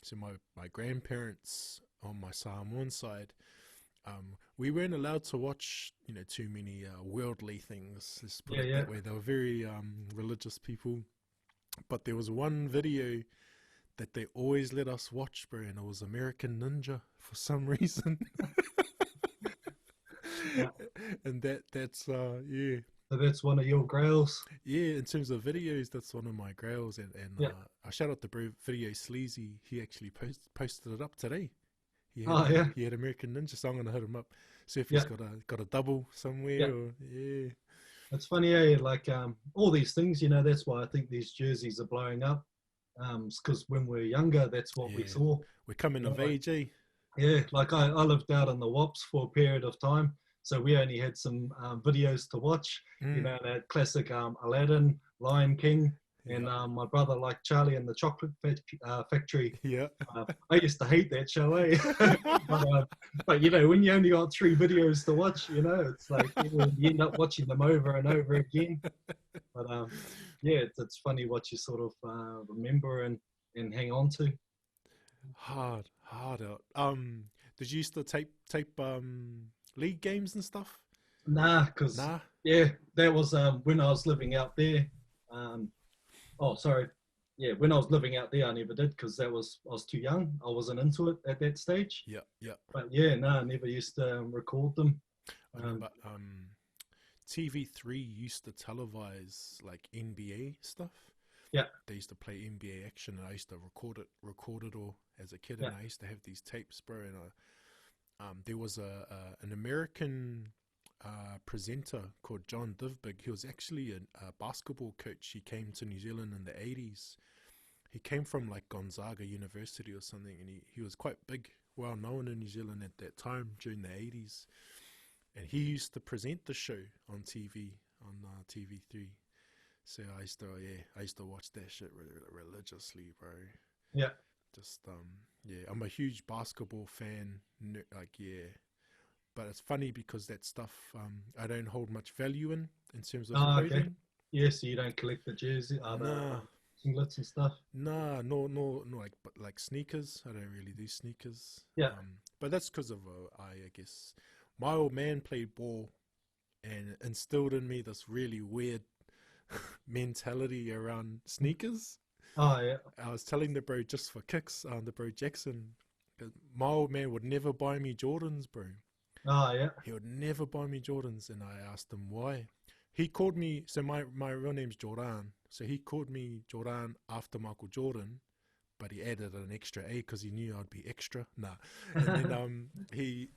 so my grandparents on my Samoan side, we weren't allowed to watch too many worldly things. Let's put it yeah. that way. They were very religious people, but there was one video that they always let us watch, bro, and it was American Ninja for some reason. Yeah. And that's yeah. So that's one of your grails. Yeah, in terms of videos, that's one of my grails, and Yeah. I shout out the bro Video Sleazy. He actually posted it up today. Oh yeah, He had American Ninja, so I'm gonna hit him up. See if yeah. he's got a double somewhere, Yeah. or yeah, It's funny, like all these things. That's why I think these jerseys are blowing up. Because when we were younger, that's what we yeah. saw. We're coming of Like, age, eh? yeah, like I lived out in the Wops for a period of time, so we only had some videos to watch. Mm, That classic Aladdin, Lion King, and yeah, my brother liked Charlie and the Chocolate Factory. yeah, I used to hate that show, eh? but when you only got 3 videos to watch, it's like you end up watching them over and over again. But yeah, it's funny what you sort of remember and hang on to. Hard out. Did you used to tape league games and stuff? Nah, because Nah. yeah, that was when I was living out there. Um, oh, sorry. Yeah, when I was living out there, I never did because I was too young. I wasn't into it at that stage. Yeah, yeah. But yeah, no, I never used to record them. I Um, remember TV3 used to televise like NBA stuff. yeah, They used to play NBA action, and I used to record it all as a kid. yeah. And I used to have these tapes, bro. And there was an American presenter called John Divbig. He was actually a basketball coach. He came to New Zealand in the 80s. He came from like Gonzaga University or something, and he was quite big, well known in New Zealand at that time during the 80s. And he used to present the show on TV, on TV3. So I used to watch that shit religiously, bro. Yeah. Just yeah, I'm a huge basketball fan. Like yeah, but it's funny because that stuff I don't hold much value in terms of Oh, okay. clothing. Yeah, so you don't collect the jersey, the Nah, singlets and stuff. nah, no, like but like sneakers. I don't really do sneakers. Yeah. But that's because of I guess my old man played ball and instilled in me this really weird mentality around sneakers. Oh, yeah. I was telling the bro just for kicks, the bro Jackson, my old man would never buy me Jordans, bro. Oh, yeah. He would never buy me Jordans, and I asked him why. He called me, so my real name's Jordan, so he called me Jordan after Michael Jordan, but he added an extra A because he knew I'd be extra. Nah, and then he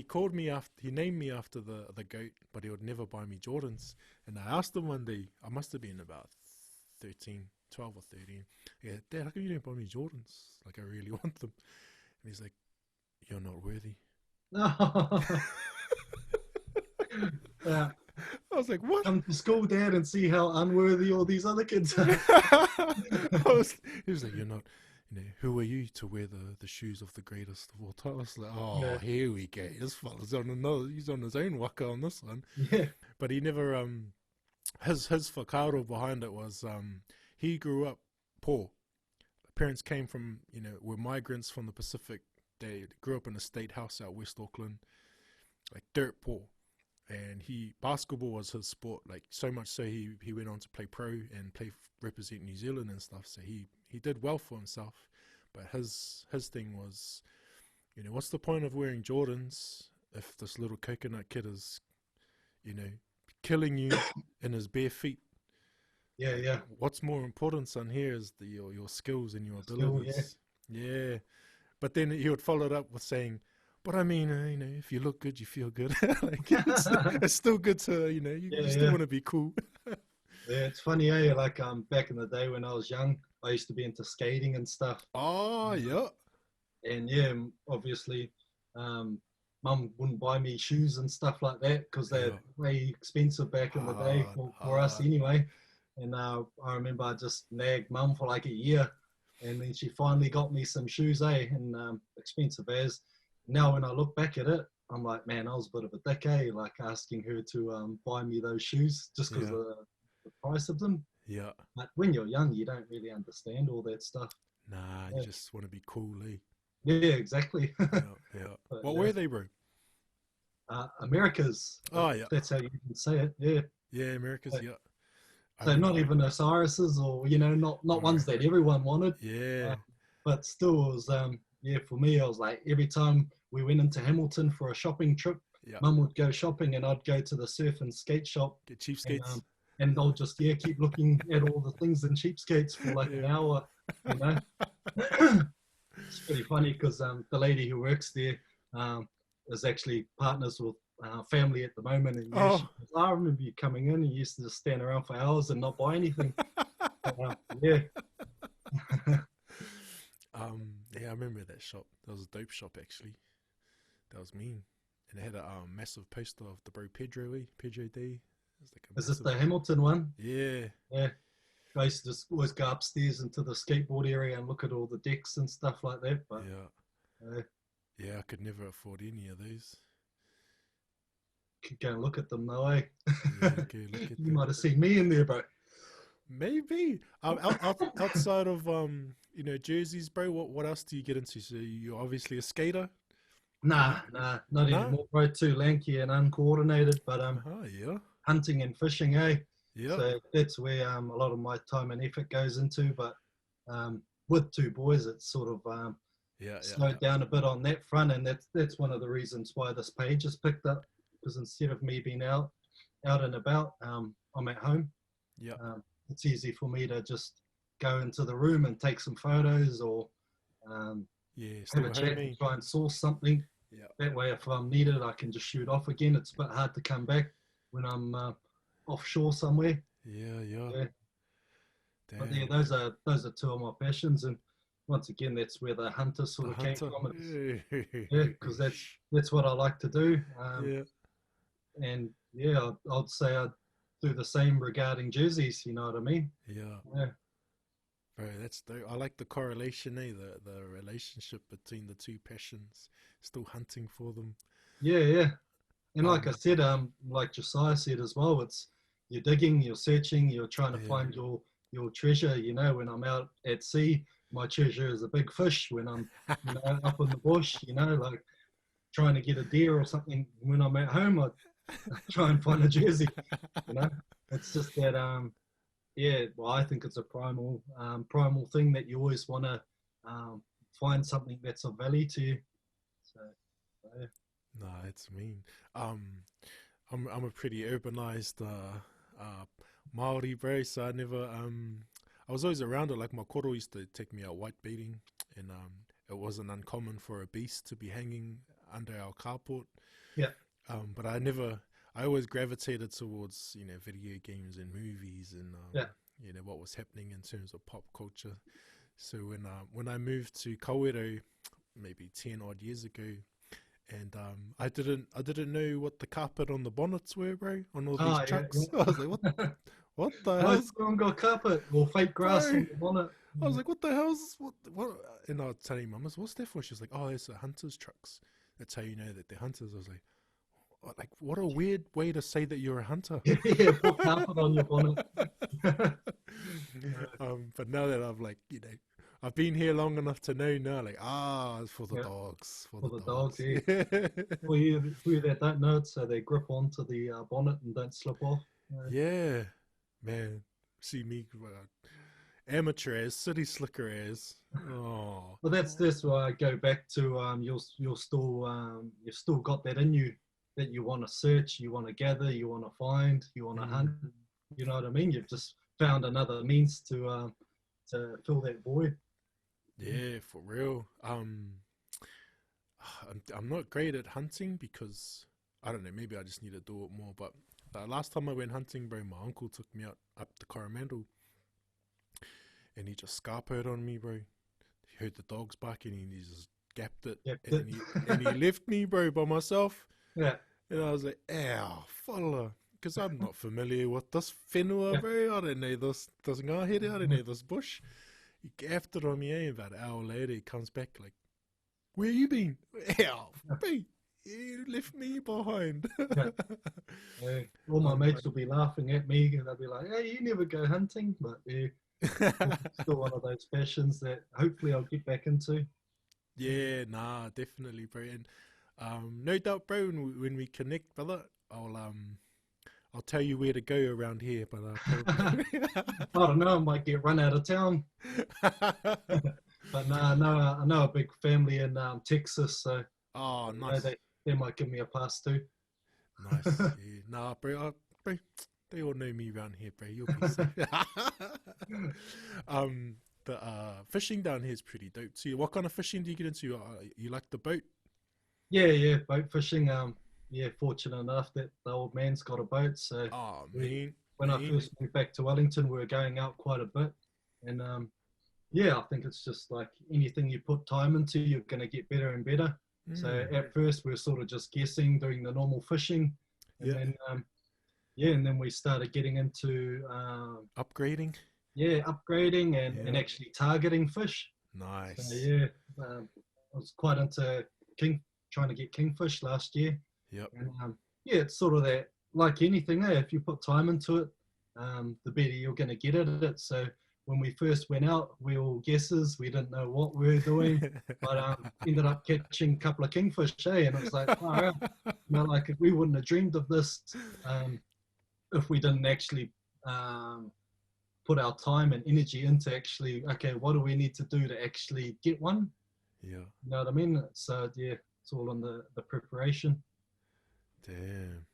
called me after, he named me after the goat, but he would never buy me Jordans. And I asked him one day, I must have been about 12 or 13. Yeah, Dad, how come you don't buy me Jordans? Like I really want them. And he's like, you're not worthy. Yeah. I was like, what? Come to school, Dad, and see how unworthy all these other kids are. He was like, you're not, who are you to wear the shoes of the greatest of all time? I was like, oh, Yeah. here we go. This fella's on he's on his own waka on this one. Yeah. But he never, his whakaaro behind it was, he grew up poor. Parents came from, were migrants from the Pacific. They grew up in a state house out West Auckland, like dirt poor. And basketball was his sport, like so much so he went on to play pro and represent New Zealand and stuff. So he did well for himself. But his thing was, what's the point of wearing Jordans if this little coconut kid is, killing you in his bare feet? Yeah, yeah. What's more important, son, here is your skills and your Skill, abilities. Yeah. But then he would follow it up with saying, but I mean, if you look good, you feel good. Like it's still good to, you still want to be cool. Yeah, it's funny, like back in the day when I was young, I used to be into skating and stuff. Oh, yeah. And yeah, obviously, Mum wouldn't buy me shoes and stuff like that because they're way expensive back in the day for us anyway. And I remember I just nagged Mum for like a year, and then she finally got me some shoes, and expensive as. Now when I look back at it, I'm like, man, I was a bit of a dick, like asking her to buy me those shoes just because of the price of them. Yeah. But when you're young, you don't really understand all that stuff. Nah, you just want to be cool, eh? Yeah, exactly. Yeah. But, what were they, bro? America's. Oh, yeah. That's how you can say it. Yeah. Yeah, America's, yeah. So not even Osiris's or, not ones that everyone wanted. Yeah. But still, it was, for me, I was like, every time we went into Hamilton for a shopping trip, Mum would go shopping and I'd go to the surf and skate shop. Get cheap skates. And they'll just, keep looking at all the things in cheap skates for like an hour, It's pretty funny because the lady who works there is actually partners with family at the moment. And she goes, I remember you coming in and you used to just stand around for hours and not buy anything. Yeah. Yeah, I remember that shop. That was a dope shop, actually. That was mean. And it had a massive poster of the bro Pedro D. Is this the Hamilton one? Yeah. Yeah. I used to just always go upstairs into the skateboard area and look at all the decks and stuff like that. But yeah, I could never afford any of those. Could go and look at them though, eh? Yeah, okay, look at You might have seen me in there, bro. Maybe. Outside of jerseys, bro. What else do you get into? So you're obviously a skater. Nah, not Nah. anymore, bro. Too lanky and uncoordinated. But Yeah. hunting and fishing, eh? Yeah. So that's where a lot of my time and effort goes into. But with two boys, it's sort of Yeah. Yeah. slowed down a bit on that front, and that's one of the reasons why this page has picked up. Because instead of me being out and about, I'm at home. Yeah. It's easy for me to just go into the room and take some photos or Yeah. have a Still chat and homey. try and source something. Yeah. That way, if I'm needed, I can just shoot off again. It's a bit hard to come back when I'm offshore somewhere. Yeah. Yeah. Yeah, but yeah, Damn. those are two of my passions, and once again, that's where the hunter The sort of came hunter. from. Yeah, because that's what I like to do, Yeah. and yeah, I'd say I'd do the same regarding jerseys. You know what I mean? Yeah. Yeah, Bro, that's dope. I like the correlation, the relationship between the two passions. Still hunting for them. yeah. And like I Um, said, like Josiah said as well, it's you're digging, you're searching, you're trying to yeah. find your treasure. You know, when I'm out at sea, my treasure is a big fish. When I'm up in the bush, like trying to get a deer or something. When I'm at home, I try and find a jersey. You know, it's just that yeah. Well, I think it's a primal thing that you always want to find something that's of value to you. So yeah. Nah, it's mean. Um, I'm a pretty urbanized Maori bro, so I was always around it. Like my koro used to take me out white baiting, and it wasn't uncommon for a beast to be hanging under our carport. Yeah. But I always gravitated towards video games and movies and Yeah. what was happening in terms of pop culture. So when I moved to Kawerau maybe 10 odd years ago, and I didn't know what the carpet on the bonnets were, bro, on all these Oh, yeah, trucks. I was like, what the Most hell's of them got carpet or fake grass bro? on the bonnet. I was like, what the hell's what? And I was telling mum, what's that for? She's like, oh, it's the hunters' trucks. That's how you know that they're hunters. I was like, what a weird way to say that you're a hunter. Yeah, put carpet on your bonnet. But now that I've been here long enough to know now, like, it's for the Yeah, dogs, for for the the dogs. dogs. Yeah. For you that don't know it, so they grip onto the bonnet and don't slip off. Yeah, man. See me, amateur as, city slicker as. Oh, But that's why I go back to you'll still you've still got that in you that you want to search, you want to gather, you want to find, you want to hunt. You know what I mean? You've just found another means to fill that void. yeah, for real. I'm not great at hunting because I don't know. Maybe I just need to do it more. But last time I went hunting, bro, my uncle took me out up the Coromandel, and he just scarpoed on me, bro. He heard the dogs barking, and he just gapped it, Yep. and he left me, bro, by myself. Yeah. And I was like, ow, fella. Because I'm not familiar with this whenua, bro. I don't know this ngahere, I don't know this bush. He gaffed it on me, about an hour later, he comes back like, where you been? Ow, bro, you left me behind. Yeah. All my mates will be laughing at me and they'll be like, hey, you never go hunting. But yeah, it's still one of those passions that hopefully I'll get back into. Yeah, nah, definitely, bro. And no doubt, bro, when we connect, brother, I'll tell you where to go around here, but I don't know, I might get run out of town. But no, I know a big family in Texas, so oh, nice. They might give me a pass too. Nice. Yeah. Nah, bro, bro, they all know me around here, bro. You'll be safe. The fishing down here is pretty dope too. What kind of fishing do you get into? You like the boat? Yeah, boat fishing. Yeah, fortunate enough that the old man's got a boat. So when I first moved back to Wellington, we were going out quite a bit, and yeah, I think it's just like anything you put time into, you're going to get better and better. So at first we were sort of just guessing, doing the normal fishing, and then and then we started getting into upgrading. Yeah, upgrading and actually targeting fish. Nice. So, yeah, I was quite into trying to get kingfish last year. Yep. And, yeah, it's sort of that, like anything, if you put time into it, the better you're going to get at it. So when we first went out, we were all guesses. We didn't know what we were doing, but ended up catching a couple of kingfish, eh? And it was like, oh, like we wouldn't have dreamed of this if we didn't actually put our time and energy into actually, okay, what do we need to do to actually get one? Yeah. You know what I mean? So yeah, it's all in the preparation. Damn.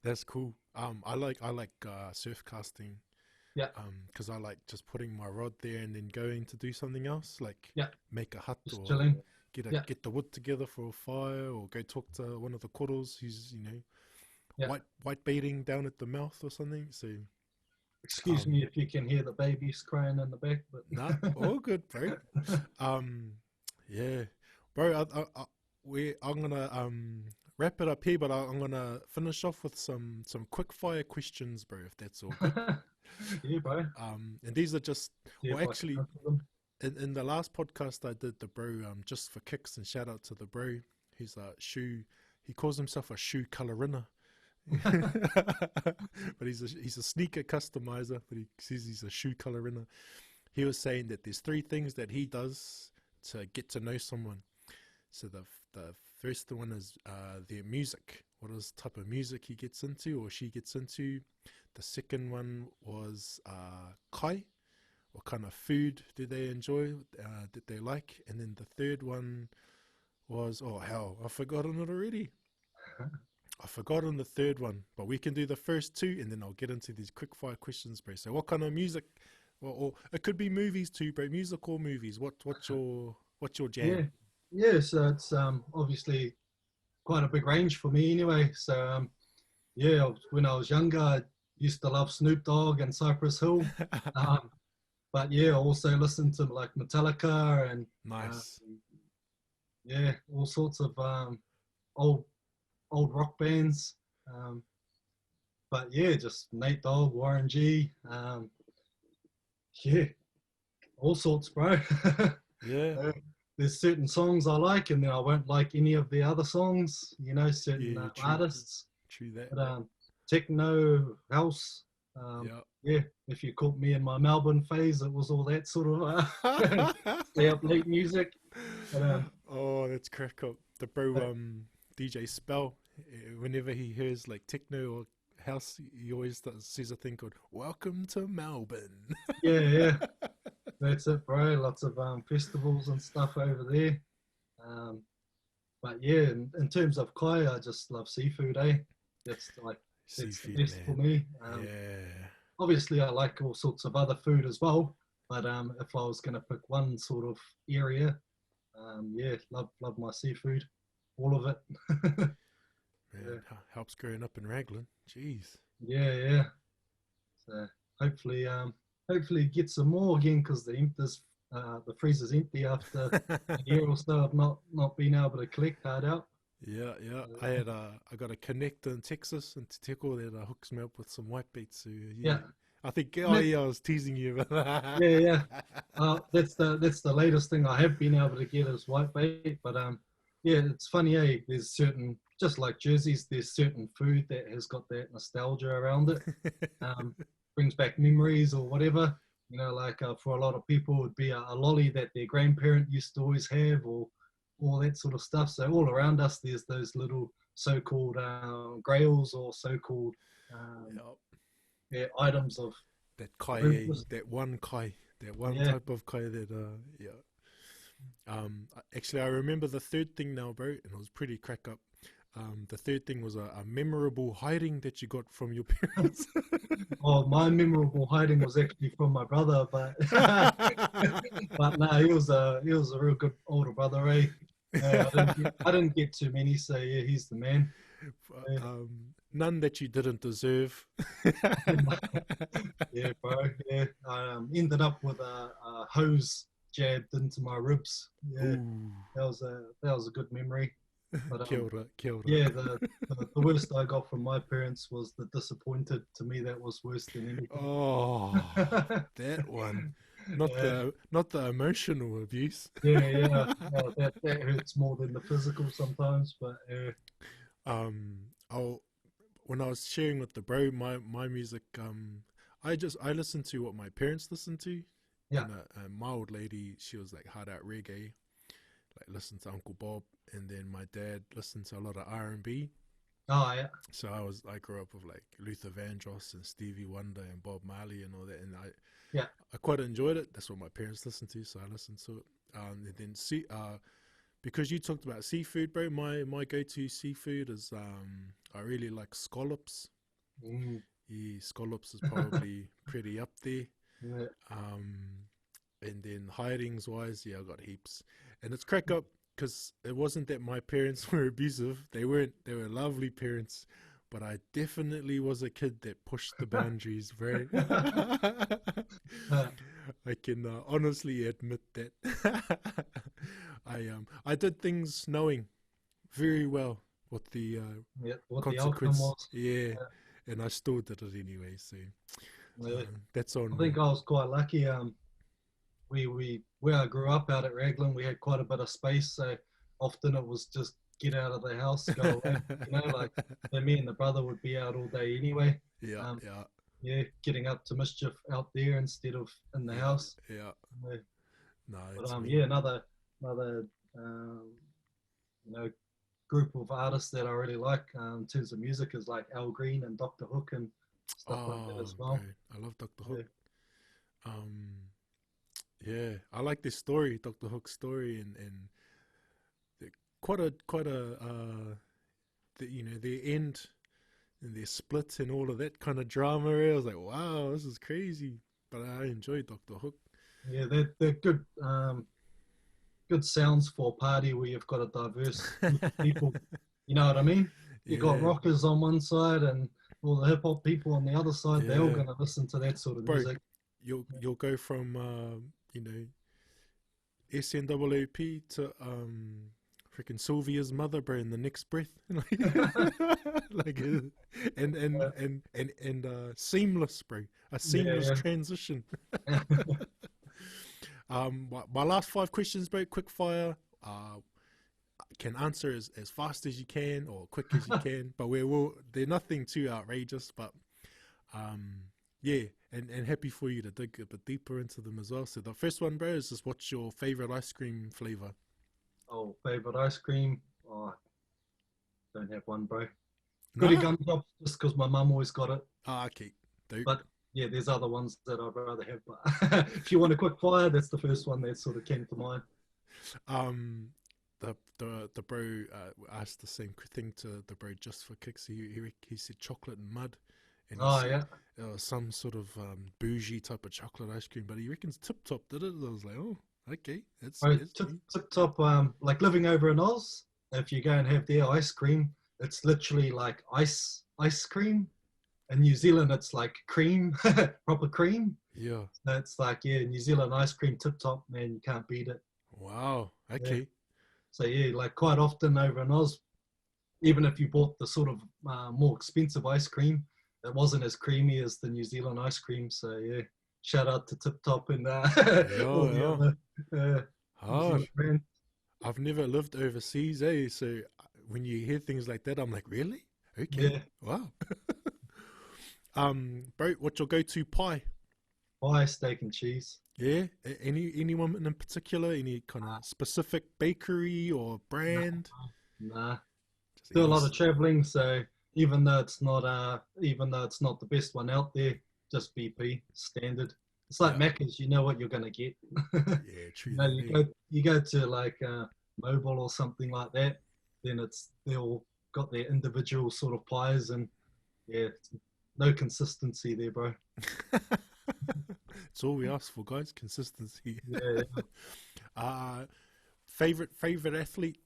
That's cool. I like surf casting. Yeah. Because I like just putting my rod there and then going to do something else, like Yeah. make a hut Just or chilling. get the wood together for a fire, or go talk to one of the koros who's white baiting down at the mouth or something. So excuse me if you can hear the babies crying in the back, but nah, all good, bro. Yeah, bro. I'm gonna wrap it up here, but I'm gonna finish off with some quick fire questions, bro. If that's all good. Yeah, bro. And these are just actually in the last podcast I did, the bro just for kicks, and shout out to the bro. He's a shoe. He calls himself a shoe coloriner. But he's a sneaker customizer, but he says he's a shoe coloriner. He was saying that there's 3 things that he does to get to know someone. So the first one is their music. What is the type of music he gets into or she gets into? The second one was kai. What kind of food do they enjoy, that they like? And then the third one was, oh hell, I've forgotten it already. I've forgotten the third one, but we can do the first 2 and then I'll get into these quick fire questions, bro. So what kind of music, or it could be movies too, bro, music or movies. What's your jam? Yeah, so it's obviously quite a big range for me anyway. So yeah, when I was younger, I used to love Snoop Dogg and Cypress Hill. But yeah, I also listened to like Metallica and nice. Yeah, all sorts of old rock bands. But yeah, just Nate Dogg, Warren G. Yeah, all sorts, bro. Yeah. There's certain songs I like, and then I won't like any of the other songs. You know, certain artists. True that. But techno, house. Yeah, if you caught me in my Melbourne phase, it was all that sort of stay up late music. But, oh, that's crack up. The bro, DJ Spell, whenever he hears like techno or house, he always says a thing called "Welcome to Melbourne." Yeah, that's it, bro. Lots of festivals and stuff over there. But yeah, in terms of kai, I just love seafood. That's like seafood, the best for me. Yeah. Obviously, I like all sorts of other food as well. But if I was going to pick one sort of area, yeah, love my seafood, all of it. Man, helps growing up in Raglan. Jeez. Yeah. So hopefully get some more again, because the freezer's empty after a year or so of not being able to collect hard out. Yeah. I got a connector in Texas and Te Teko that hooks me up with some white beets. So yeah. I think I was teasing you about that. Yeah. That's the latest thing I have been able to get is white bait. But yeah, it's funny, there's certain, just like jerseys, there's certain food that has got that nostalgia around it. Brings back memories or whatever. You know, like for a lot of people, it would be a lolly that their grandparent used to always have, or all that sort of stuff. So all around us, there's those little so-called grails or so-called items of that kai, that one yeah. type of kai that actually I remember the third thing now, bro, and it was pretty crack up. The third thing was a memorable hiding that you got from your parents. Oh, my memorable hiding was actually from my brother, but but no, he was a real good older brother, eh? I didn't get too many, so yeah, he's the man. None that you didn't deserve. Yeah, bro. Yeah, I ended up with a hose jabbed into my ribs. Yeah, that was a good memory. But, killed it. Yeah, the worst I got from my parents was the disappointed. To me, that was worse than anything. Oh, that one. Not the emotional abuse. Yeah. No, that hurts more than the physical sometimes. But when I was sharing with the bro my music, I listened to what my parents listened to, Yeah. and my old lady, she was like hard out reggae, like listened to Uncle Bob, and then my dad listened to a lot of R&B. Oh yeah. So I grew up with like Luther Vandross and Stevie Wonder and Bob Marley and all that, and Yeah. I quite enjoyed it. That's what my parents listened to, so I listened to it. And then because you talked about seafood, bro, my go-to seafood is I really like scallops. Mm. Yeah, scallops is probably pretty up there. Yeah. And then hidings wise, yeah, I got heaps. And it's crack up because it wasn't that my parents were abusive. They weren't. They were lovely parents. But I definitely was a kid that pushed the boundaries, bro. I can honestly admit that. I did things knowing very well what the Yeah, what the outcome consequence. was. Yeah, and I still did it anyway. So Yeah. that's I on think me. I was quite lucky. We where I grew up out at Raglan, we had quite a bit of space, so often it was just get out of the house, go away. Like then me and the brother would be out all day anyway. Yeah, Um, yeah, yeah, getting up to mischief out there instead of in the yeah, house. yeah. Yeah. No, But it's me. yeah, another um, you know group of artists that I really like in terms of music is like Al Green and Dr. Hook and stuff like that Oh, as bro, well. I love Doctor Yeah. Hook. Um, yeah, I like this story, Doctor Hook's story, and the, quite a their end and their split and all of that kind of drama. I was like, wow, this is crazy. But I enjoyed Doctor Hook. Yeah, they're good good sounds for a party where you've got a diverse group of people. You know what I mean? You got Yeah, rockers on one side and all the hip hop people on the other side. They're all yeah, gonna listen to that sort of bro. music. You'll go from you know SNAAP to freaking Sylvia's mother, bro, in the next breath, like, and seamless, bro, a seamless Yeah, transition. yeah. My last 5 questions, bro, quick fire. Can answer as fast as you can or quick as you can, but they're nothing too outrageous, but yeah, and happy for you to dig a bit deeper into them as well. So the first one, bro, is just what's your favorite ice cream flavor? Oh, favorite ice cream. Oh, don't have one, bro. Goody Nah. gumdrops, just because my mum always got it. Ah, okay, dope. But yeah, there's other ones that I'd rather have. But if you want a quick fire, that's the first one that sort of came to mind. Um, the bro asked the same thing to the bro just for kicks. He said chocolate and mud, and he Oh said yeah. it was some sort of bougie type of chocolate ice cream, but he reckons Tip Top did it. I was like, oh, okay, Right, that's tip, me. tip top, like living over in Oz, if you go and have their ice cream, it's literally like ice cream. In New Zealand, it's like cream, proper cream. Yeah. So it's like, yeah, New Zealand ice cream tip top, man, you can't beat it. Wow. Yeah. Okay. So yeah, like quite often over in Oz, even if you bought the sort of more expensive ice cream, it wasn't as creamy as the New Zealand ice cream. So yeah, shout out to Tip Top and all Yeah. the Yeah. other New Hard. Zealand brands. I've never lived overseas, eh? So when you hear things like that, I'm like, really? Okay. Yeah, Wow. Bro, what's your go-to pie? pie, steak and cheese. Yeah, anyone in particular? Any kind of specific bakery or Nah, brand? nah. Just Do a any. lot of traveling, so even though it's not the best one out there, just BP standard. It's like Yeah, Macca's, you know what you're gonna get. yeah, true that. Eh? You go to like Mobile or something like that, then they all got their individual sort of pies and yeah, no consistency there, bro. It's all we ask for, guys. Consistency. Yeah, uh favorite athlete?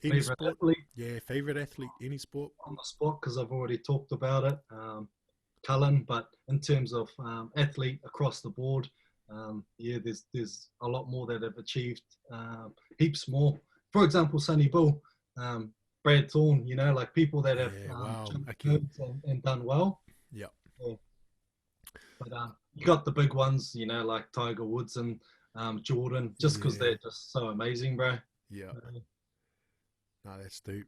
Any favorite sport? athlete Yeah, favorite athlete. Any sport? on the spot because I've already talked about it. Cullen, but in terms of athlete across the board, yeah, there's a lot more that have achieved heaps more. For example, Sonny Bill, Brad Thorne, you know, like people that have Yeah. Wow. jumped Okay. hurdles and done well. Yeah. Yeah. But you got the big ones, you know, like Tiger Woods and Jordan, just because Yeah. they're just so amazing, bro. Yeah. Uh, No, that's dope.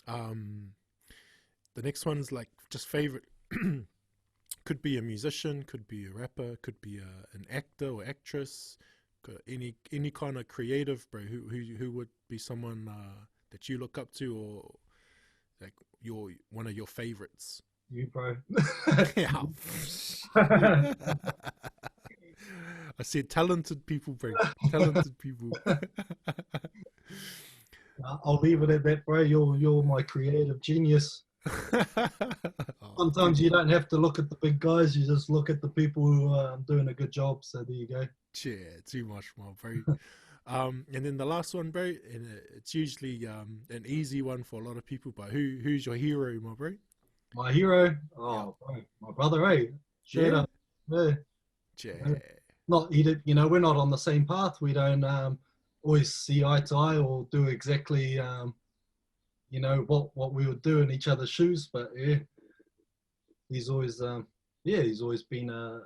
Um, the next one's like just favorite Could be a musician, could be a rapper, could be an actor or actress, any kind of creative, bro. Who would be someone that you look up to, or like your one of your favorites? You, bro. Yeah. I said talented people, bro. Talented people. I'll leave it at that, bro. You're my creative genius. Oh, Sometimes you don't have to look at the big guys. You just look at the people who are doing a good job. So there you go. yeah, too much, my bro. And then the last one, bro, and it's usually an easy one for a lot of people. But who's your hero, my bro? My hero, oh, bro, my brother, eh? Straight Yeah. up, yeah. Yeah. Not he did, we're not on the same path. We don't always see eye to eye or do exactly, what we would do in each other's shoes. But yeah, he's always, he's always been a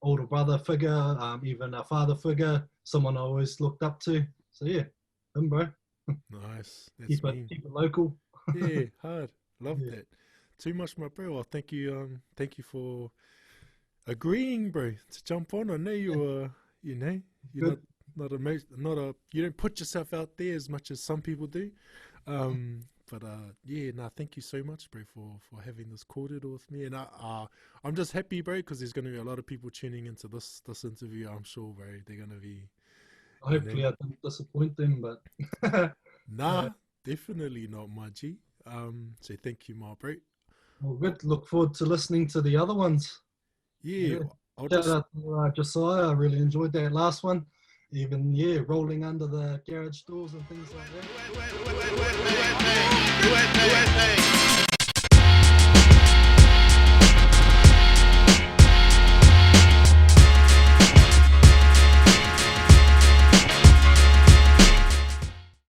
older brother figure, even a father figure, someone I always looked up to. So yeah, him, bro. Nice. That's Keep mean. it local. Yeah, hard. Love Yeah. that. Too much, my bro. Well, thank you for agreeing, bro, to jump on. I know you were, you're Good. you don't put yourself out there as much as some people do. But thank you so much, bro, for having this recorded with me. And I'm just happy, bro, because there's going to be a lot of people tuning into this interview. I'm sure, bro, they're going to be. Hopefully, I didn't disappoint them, but Nah, definitely not, my G. So thank you, my bro. well, good. Look forward to listening to the other ones. Yeah, Yeah. I'll Shout just out to Josiah. I really enjoyed that last one. Even rolling under the garage doors and things like that.